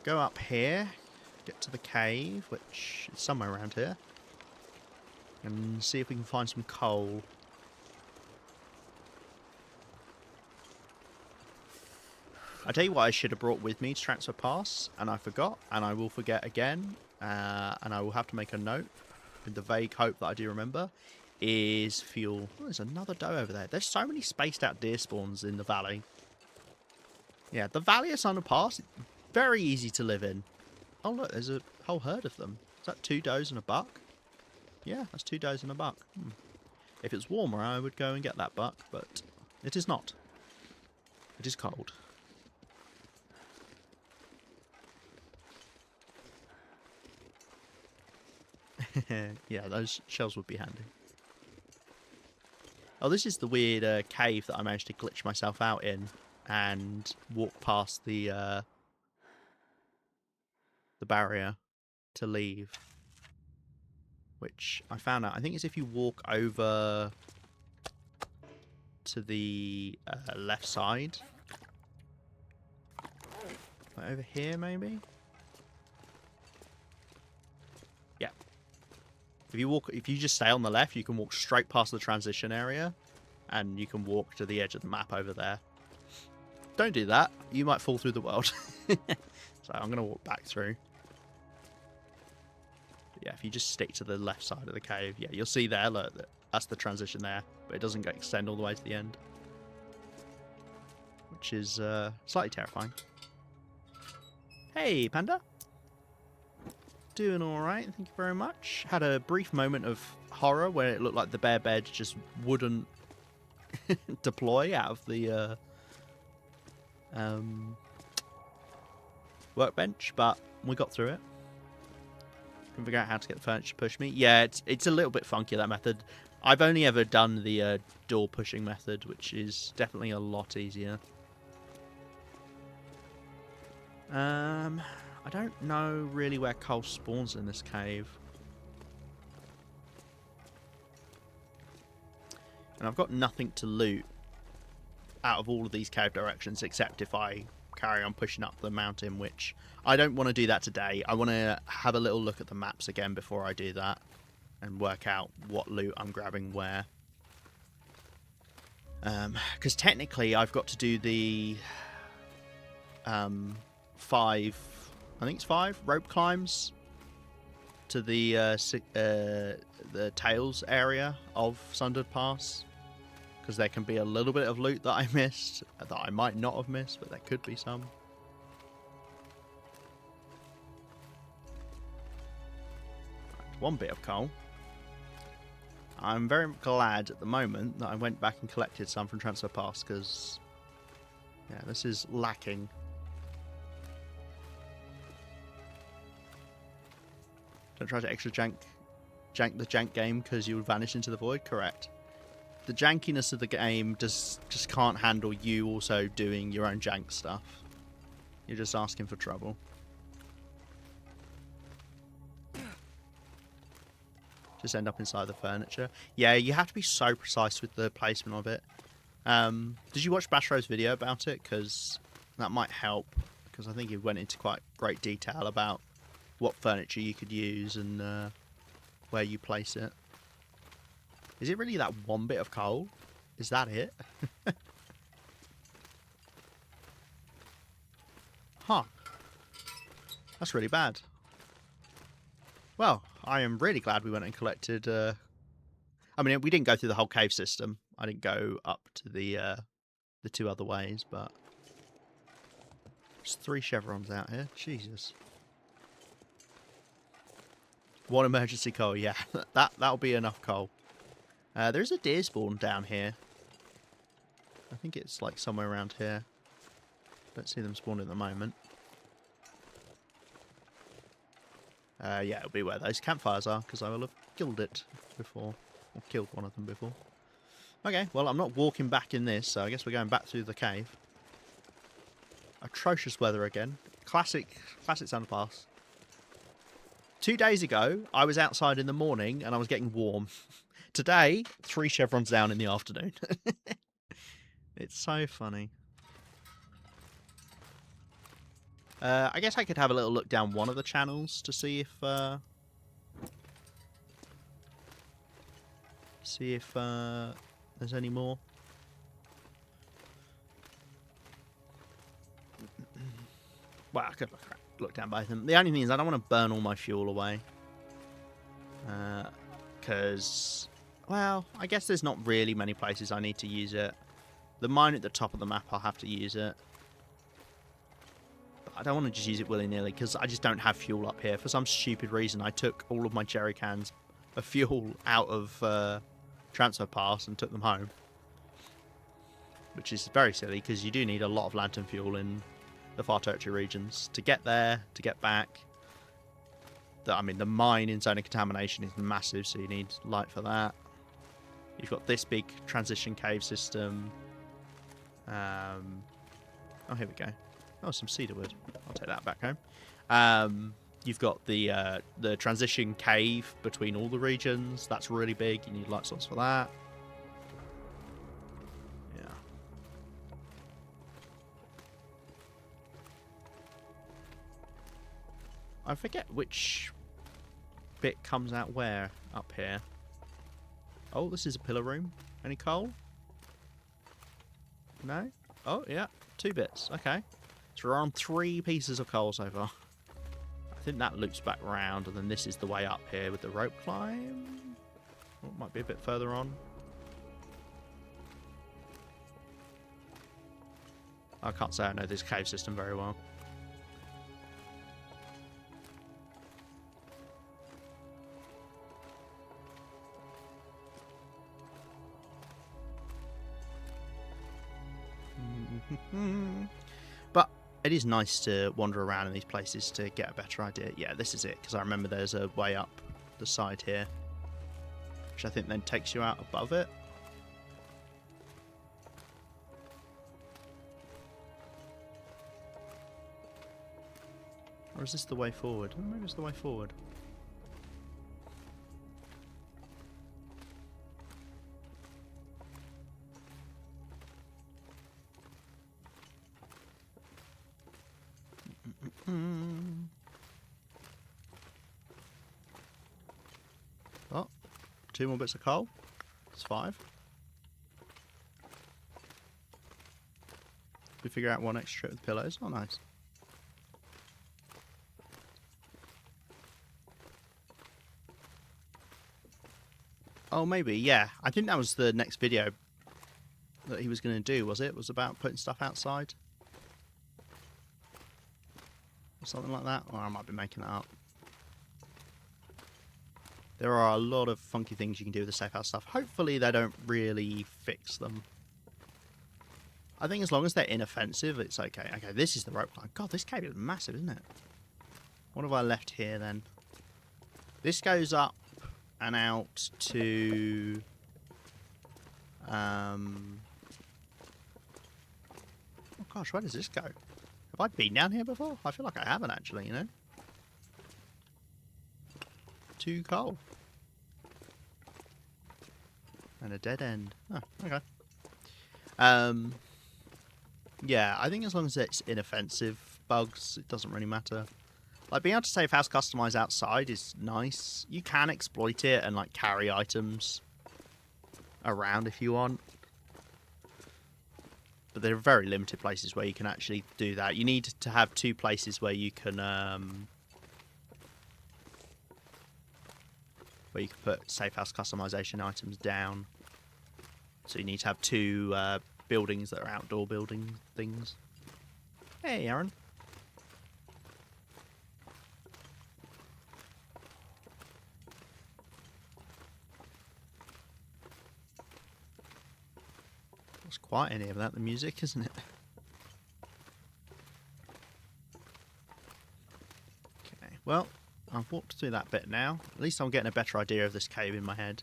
Go up here, get to the cave, which is somewhere around here, and see if we can find some coal. I tell you what I should have brought with me to Transfer Pass, and I forgot, and I will forget again, and I will have to make a note, with the vague hope that I do remember, is fuel. Oh, there's another doe over there. There's so many spaced out deer spawns in the valley. Yeah, the valley of Sundered Pass, very easy to live in. Oh look, there's a whole herd of them. Is that 2 does and a buck? Yeah, that's 2 does and a buck. If it's warmer, I would go and get that buck, but it is not. It is cold. Yeah, those shells would be handy. Oh, this is the weird cave that I managed to glitch myself out in and walk past the barrier to leave. Which I found out, I think it's if you walk over to the left side. Like over here, maybe? Yeah. If you just stay on the left, you can walk straight past the transition area, and you can walk to the edge of the map over there. Don't do that. You might fall through the world. So I'm going to walk back through. But yeah, if you just stick to the left side of the cave, yeah, you'll see there, look, that's the transition there, but it doesn't extend all the way to the end. Which is slightly terrifying. Hey, Panda. Doing alright, thank you very much. Had a brief moment of horror where it looked like the bear bed just wouldn't deploy out of the workbench, but we got through it. can figure out how to get the furniture to push me. Yeah, it's a little bit funky, that method. I've only ever done the door pushing method, which is definitely a lot easier. I don't know really where coal spawns in this cave. And I've got nothing to loot out of all of these cave directions, except if I carry on pushing up the mountain, which I don't want to do that today. I want to have a little look at the maps again before I do that and work out what loot I'm grabbing where. Because technically I've got to do the 5, I think it's 5 rope climbs to the tails area of Sundered Pass, because there can be a little bit of loot that I missed, that I might not have missed, but there could be some. Right, 1 bit of coal. I'm very glad at the moment that I went back and collected some from Transfer Pass, because yeah, this is lacking. Don't try to extra jank the jank game because you'll vanish into the void. Correct. The jankiness of the game just can't handle you also doing your own jank stuff. You're just asking for trouble. Just end up inside the furniture. Yeah, you have to be so precise with the placement of it. Did you watch Bastro's video about it? Because that might help. Because I think he went into quite great detail about what furniture you could use and where you place it. Is it really that 1 bit of coal? Is that it? Huh. That's really bad. Well, I am really glad we went and collected... I mean, we didn't go through the whole cave system. I didn't go up to the 2 other ways, but... There's 3 chevrons out here. Jesus. 1 emergency coal, yeah. That'll be enough coal. There's a deer spawn down here. I think it's like somewhere around here. Don't see them spawn at the moment. Yeah, it'll be where those campfires are, because I will have killed it before. Or killed one of them before. Okay, well, I'm not walking back in this, so I guess we're going back through the cave. Atrocious weather again. Classic Sundered Pass. 2 days ago, I was outside in the morning and I was getting warm. Today, 3 chevrons down in the afternoon. It's so funny. I guess I could have a little look down one of the channels to see if there's any more. Well, I could look down both of them. The only thing is I don't want to burn all my fuel away. Because, well, I guess there's not really many places I need to use it. The mine at the top of the map, I'll have to use it. But I don't want to just use it willy-nilly, because I just don't have fuel up here. For some stupid reason, I took all of my jerry cans of fuel out of Transfer Pass and took them home. Which is very silly, because you do need a lot of lantern fuel in the far territory regions to get there, to get back. I mean, the mine in Zone of Contamination is massive, so you need light for that. You've got this big transition cave system. Oh, here we go. Oh, some cedar wood. I'll take that back home. You've got the transition cave between all the regions. That's really big. You need light source for that. Yeah. I forget which bit comes out where up here. Oh, this is a pillar room. Any coal? No? Oh, yeah. 2 bits. Okay. So we're on 3 pieces of coal so far. I think that loops back round, and then this is the way up here with the rope climb. Oh, it might be a bit further on. I can't say I know this cave system very well. But It is nice to wander around in these places to get a better idea. Yeah, this is it, because I remember there's a way up the side here, which I think then takes you out above it. Or is this the way forward? Oh, maybe it's the way forward. Oh, 2 more bits of coal. It's 5. We figure out 1 extra trip with pillows. Oh, nice. Oh, maybe, yeah. I think that was the next video that he was going to do, was it? Was about putting stuff outside? Or something like that? Or I might be making that up. There are a lot of funky things you can do with the safe house stuff. Hopefully they don't really fix them. I think as long as they're inoffensive, it's okay. Okay, this is the rope line. God, this cave is massive, isn't it? What have I left here, then? This goes up and out to... Oh, gosh, where does this go? Have I been down here before? I feel like I haven't, actually, you know? 2 coal. And a dead end. Oh, okay. Yeah, I think as long as it's inoffensive bugs, it doesn't really matter. Like, being able to safe house customize outside is nice. You can exploit it and, like, carry items around if you want. But there are very limited places where you can actually do that. You need to have 2 places where you can, put safe house customization items down. So you need to have 2 buildings that are outdoor building things. Hey, Aaron. It's quiet in here without the music, isn't it? Okay, well, I've walked through that bit now. At least I'm getting a better idea of this cave in my head.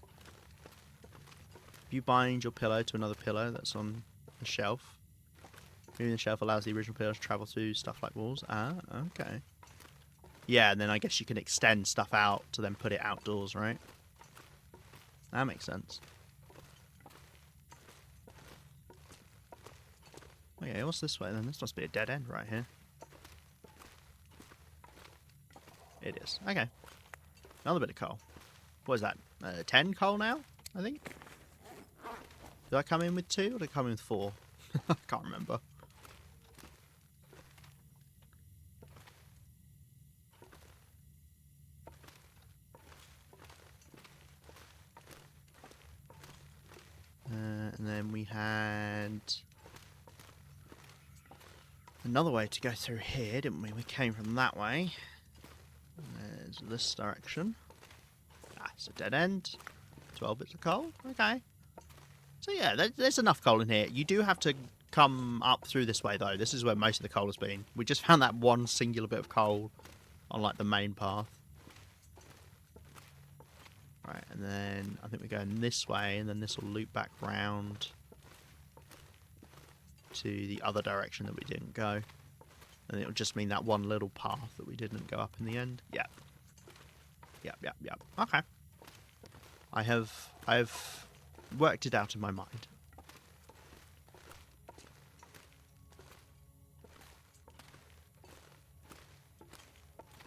If you bind your pillow to another pillow that's on the shelf, moving the shelf allows the original pillow to travel through stuff like walls. Ah, okay. Yeah, and then I guess you can extend stuff out to then put it outdoors, right? That makes sense. Okay, what's this way then? This must be a dead end right here. It is. Okay. Another bit of coal. What is that? 10 coal now, I think? Did I come in with 2 or did I come in with 4? I can't remember. And then we had another way to go through here, didn't we? We came from that way. There's this direction. Ah, it's a dead end. 12 bits of coal. Okay. So yeah, there's enough coal in here. You do have to come up through this way, though. This is where most of the coal has been. We just found that one singular bit of coal on, like, the main path. Right, and then I think we're going this way, and then this will loop back round to the other direction that we didn't go. And it'll just mean that one little path that we didn't go up in the end. Yep. Yep. Okay. I've worked it out in my mind.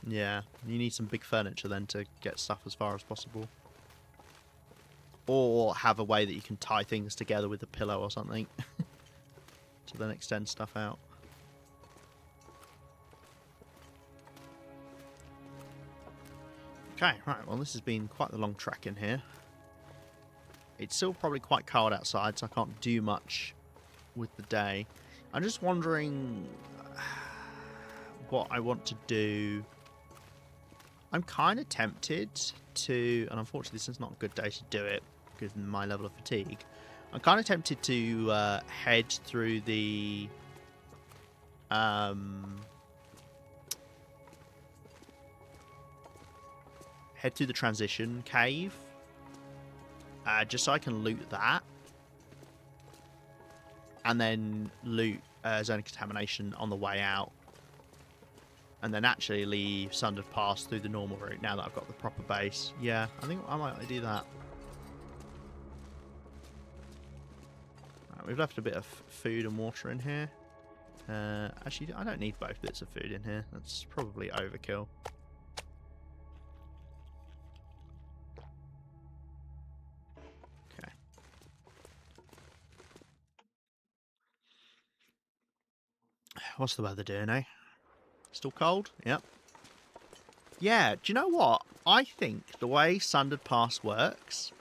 Yeah, you need some big furniture then to get stuff as far as possible. Or have a way that you can tie things together with a pillow or something. To then extend stuff out. Okay, right, well this has been quite the long trek in here. It's still probably quite cold outside, so I can't do much with the day. I'm just wondering what I want to do. I'm kind of tempted to, and unfortunately this is not a good day to do it, given my level of fatigue. I'm kind of tempted to head through the head to the transition cave, just so I can loot that, and then loot zone of contamination on the way out, and then actually leave Sundered Pass through the normal route now that I've got the proper base. Yeah, I think I might do that. Right, we've left a bit of food and water in here. Actually, I don't need both bits of food in here. That's probably overkill. Okay. What's the weather doing, eh? Still cold? Yep. Yeah, do you know what? I think the way Sundered Pass works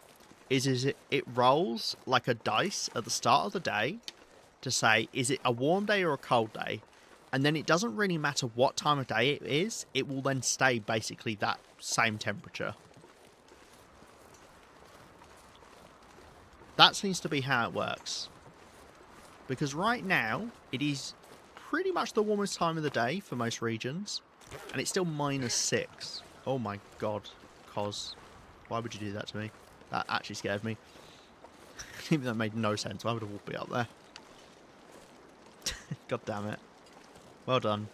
is it rolls like a dice at the start of the day to say, is it a warm day or a cold day? And then it doesn't really matter what time of day it is, it will then stay basically that same temperature. That seems to be how it works. Because right now, it is pretty much the warmest time of the day for most regions. And it's still -6. Oh my god, Cos. Why would you do that to me? That actually scared me. Even though it made no sense. Why would a wolf be up there? God damn it. Well done.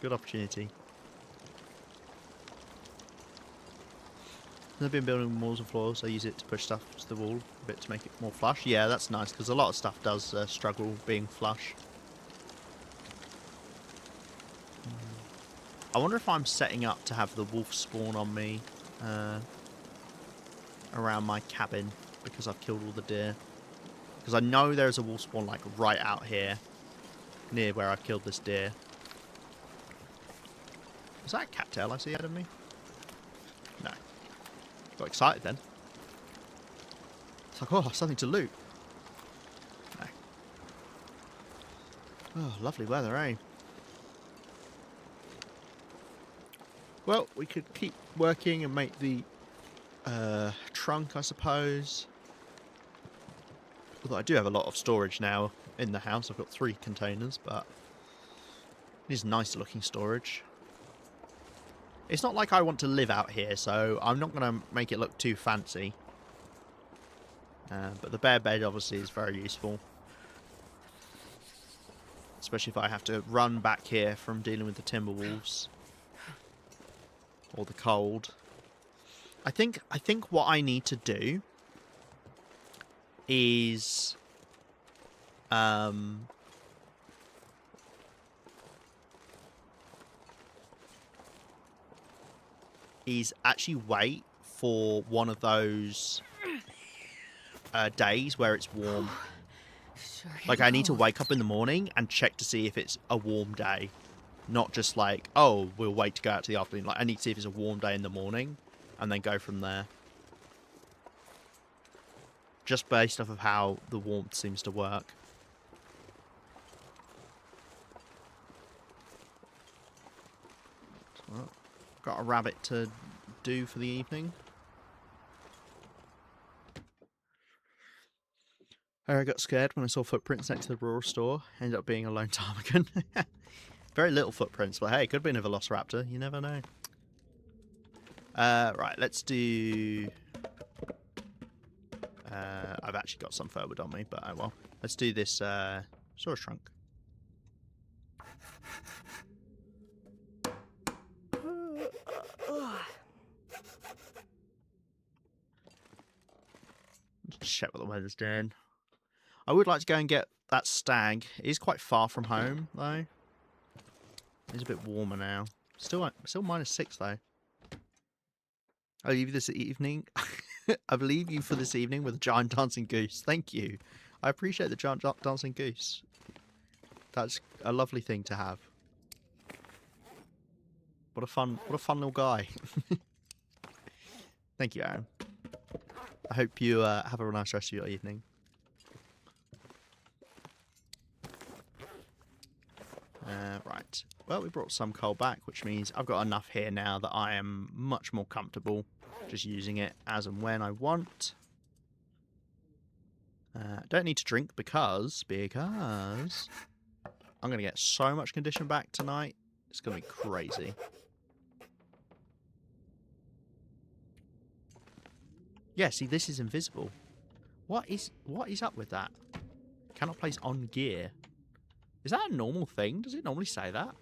Good opportunity. I've been building walls and floors. I use it to push stuff to the wall a bit to make it more flush. Yeah, that's nice because a lot of stuff does struggle being flush. I wonder if I'm setting up to have the wolf spawn on me around my cabin because I've killed all the deer. Because I know there's a wolf spawn like right out here near where I've killed this deer. Is that a cattail I see ahead of me? No. Got excited then. It's like, oh, something to loot. No. Oh, lovely weather, eh? Well, we could keep working and make the trunk, I suppose. Although I do have a lot of storage now in the house. I've got 3 containers, but it is nice looking storage. It's not like I want to live out here, so I'm not going to make it look too fancy. But the bare bed obviously is very useful. Especially if I have to run back here from dealing with the timber wolves. Or the cold. I think what I need to do is actually wait for one of those days where it's warm. Sure, Like, I need to wake up in the morning and check to see if it's a warm day. Not just like, oh, we'll wait to go out to the afternoon. Like, I need to see if it's a warm day in the morning and then go from there. Just based off of how the warmth seems to work. Well, got a rabbit to do for the evening. I got scared when I saw footprints next to the rural store. Ended up being a lone ptarmigan. Very little footprints, but hey, it could have been a velociraptor. You never know. Right, let's do... I've actually got some fur wood on me, but oh well. Let's do this storage trunk. Let's check what the weather's doing. I would like to go and get that stag. It is quite far from home, though. It's a bit warmer now. Still -6, though. I'll leave you this evening. I leave you for this evening with a giant dancing goose. Thank you. I appreciate the giant dancing goose. That's a lovely thing to have. What a fun little guy. Thank you, Aaron. I hope you have a nice rest of your evening. Right. Well, we brought some coal back, which means I've got enough here now that I am much more comfortable just using it as and when I want. Don't need to drink because I'm going to get so much condition back tonight. It's going to be crazy. Yeah, see, this is invisible. What is up with that? Cannot place on gear. Is that a normal thing? Does it normally say that?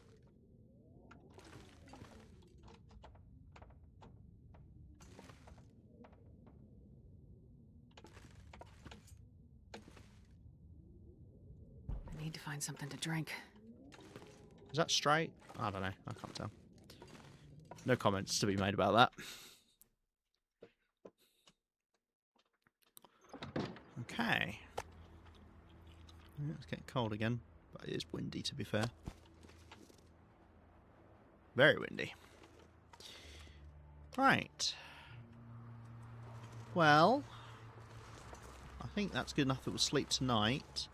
I need to find something to drink. Is that straight? I don't know. I can't tell. No comments to be made about that. Okay. It's getting cold again, but it is windy, to be fair. Very windy. Right. Well, I think that's good enough that we'll sleep tonight.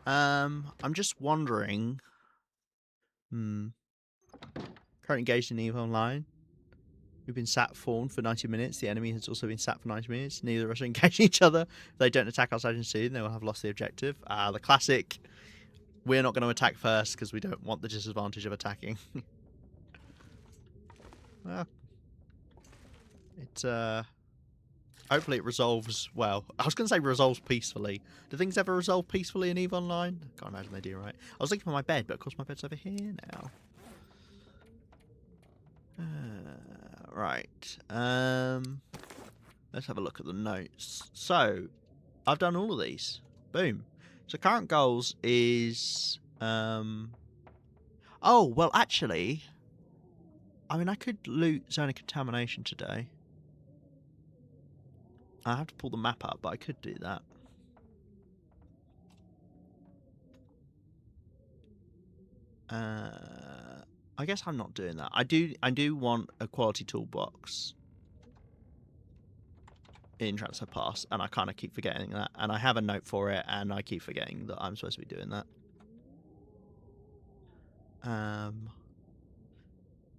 I'm just wondering. Currently engaged in EVE Online. We've been sat formed for 90 minutes. The enemy has also been sat for 90 minutes. Neither of us are engaging each other. If they don't attack our station soon, they will have lost the objective. The classic, we're not going to attack first because we don't want the disadvantage of attacking. Well, hopefully it resolves well. I was going to say resolves peacefully. Do things ever resolve peacefully in EVE Online? I can't imagine they do, right? I was looking for my bed, but of course my bed's over here now. Right. Let's have a look at the notes. So, I've done all of these. Boom. So current goals is oh, well actually I mean I could loot zone of contamination today. I have to pull the map up, but I could do that. I guess I'm not doing that. I do want a quality toolbox in Transfer Pass, and I kind of keep forgetting that. And I have a note for it, and I keep forgetting that I'm supposed to be doing that. I'm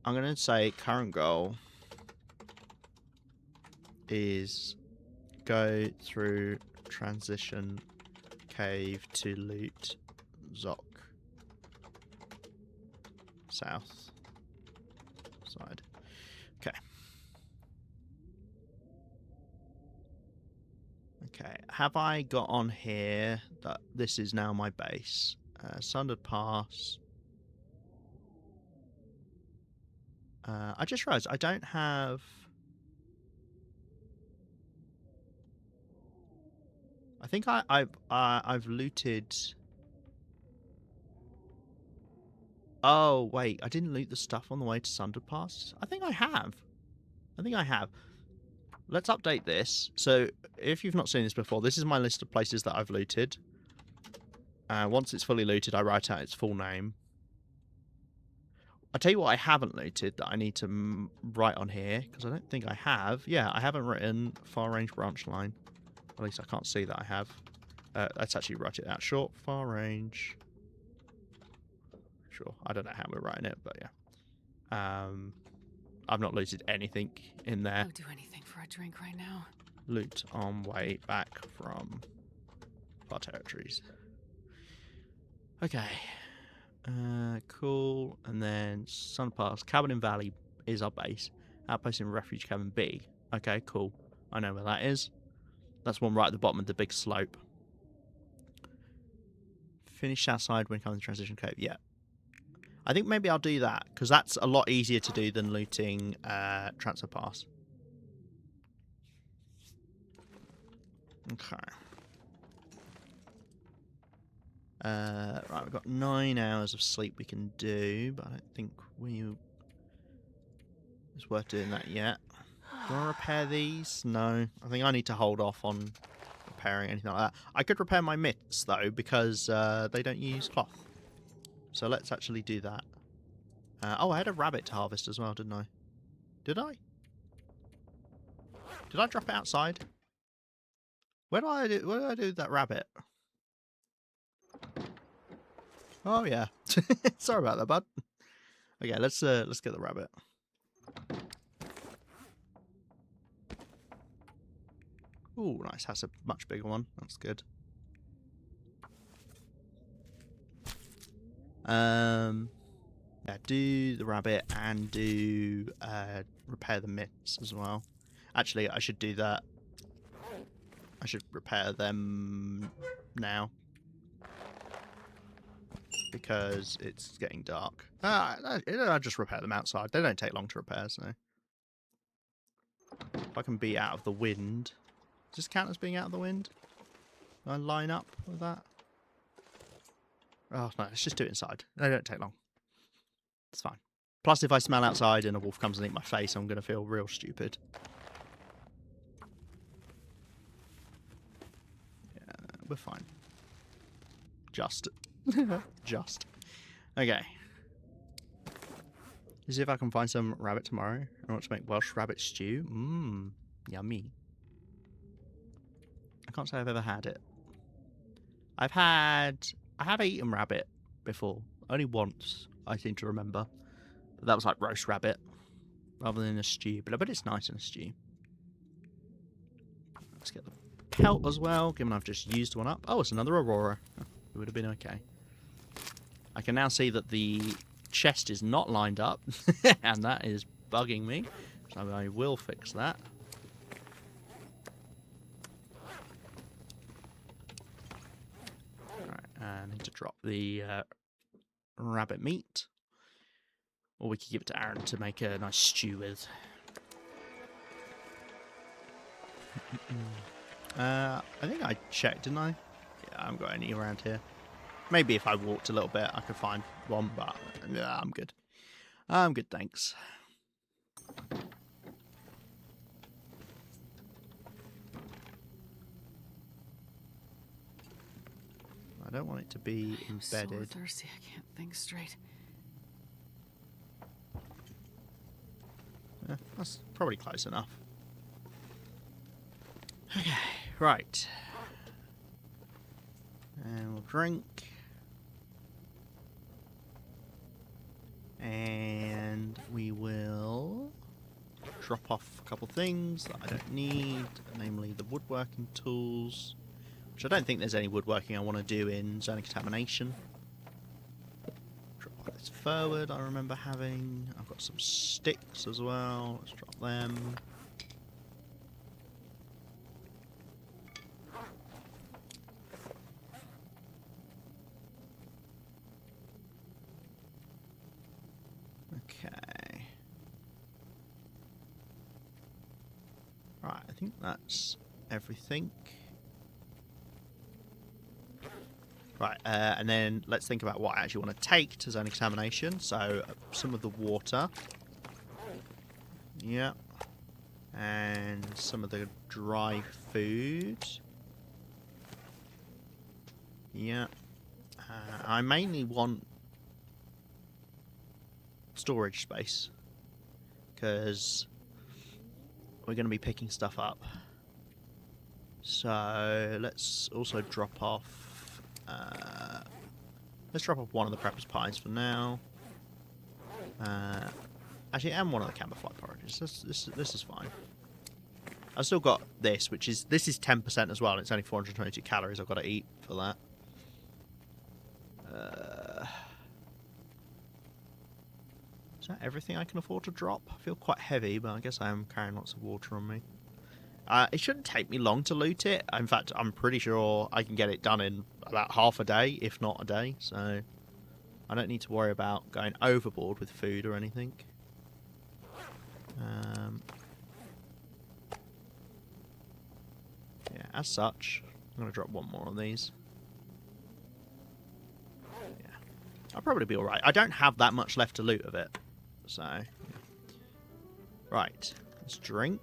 going to say current goal is go through transition cave to loot Zoc. South side. Okay. Okay. Have I got on here that this is now my base? Sundered Pass. I just realised I don't have. I think I've looted. Oh, wait. I didn't loot the stuff on the way to Sundered Pass. I think I have. Let's update this. So, if you've not seen this before, this is my list of places that I've looted. Once it's fully looted, I write out its full name. I'll tell you what I haven't looted that I need to write on here, because I don't think I have. Yeah, I haven't written far range branch line. At least I can't see that I have. Let's actually write it out. Short, far range. Sure. I don't know how we're writing it, but yeah. I've not looted anything in there. I'll do anything for a drink right now. Loot on way back from our territories. Okay. Cool. And then Sun Pass. Cabin in Valley is our base. Outpost in Refuge Cabin B. Okay, cool. I know where that is. That's one right at the bottom of the big slope. Finish outside when coming to Transition Cave. Yeah. I think maybe I'll do that, because that's a lot easier to do than looting Transfer Pass. Okay. Right, we've got 9 hours of sleep we can do, but I don't think it's worth doing that yet. Do I want to repair these? No. I think I need to hold off on repairing anything like that. I could repair my mitts, though, because they don't use cloth. So let's actually do that. Oh, I had a rabbit to harvest as well, didn't I? Did I? Did I drop it outside? What did I do with that rabbit? Oh yeah. Sorry about that, bud. Okay, let's get the rabbit. Ooh, nice. That's a much bigger one. That's good. Yeah, do the rabbit and do repair the mitts as well. Actually, I should do that. I should repair them now because it's getting dark. I'll just repair them outside. They don't take long to repair, so if I can be out of the wind, does this count as being out of the wind? Do I line up with that? Oh no, let's just do it inside. They don't take long. It's fine. Plus, if I smell outside and a wolf comes and eat my face, I'm going to feel real stupid. Yeah, we're fine. Just. Just. Okay. Let's see if I can find some rabbit tomorrow. I want to make Welsh rabbit stew. Mmm. Yummy. I can't say I've ever had it. I have eaten rabbit before. Only once, I seem to remember. But that was like roast rabbit rather than a stew. But I bet it's nice in a stew. Let's get the pelt as well, given I've just used one up. Oh, it's another Aurora. It would have been okay. I can now see that the chest is not lined up, and that is bugging me. So I will fix that. Alright, I need to drop the rabbit meat. Or we could give it to Aaron to make a nice stew with. I think I checked, didn't I? Yeah, I haven't got any around here. Maybe if I walked a little bit, I could find one, but yeah, I'm good. I'm good, thanks. I don't want it to be embedded. I'm so thirsty, I can't think straight. Yeah, that's probably close enough. Okay, right. And we'll drink. And we will drop off a couple things that I don't need, namely the woodworking tools, which I don't think there's any woodworking I want to do in Zone of Contamination. Drop this forward, I remember having. I've got some sticks as well, let's drop them. Okay. Right, I think that's everything. Right, and then let's think about what I actually want to take to Zone of Contamination. So, some of the water. Yeah. And some of the dry food. Yeah. I mainly want storage space, because we're going to be picking stuff up. So let's also drop off. Let's drop off one of the prepper's pies for now. Actually, and one of the camouflage porridges. This is fine. I've still got this, which is 10% as well. And it's only 422 calories I've got to eat for that. Is that everything I can afford to drop? I feel quite heavy, but I guess I am carrying lots of water on me. It shouldn't take me long to loot it. In fact, I'm pretty sure I can get it done in about half a day, if not a day. So I don't need to worry about going overboard with food or anything. Yeah, as such, I'm going to drop one more of these. Yeah, I'll probably be alright. I don't have that much left to loot of it. So, yeah. Right, let's drink.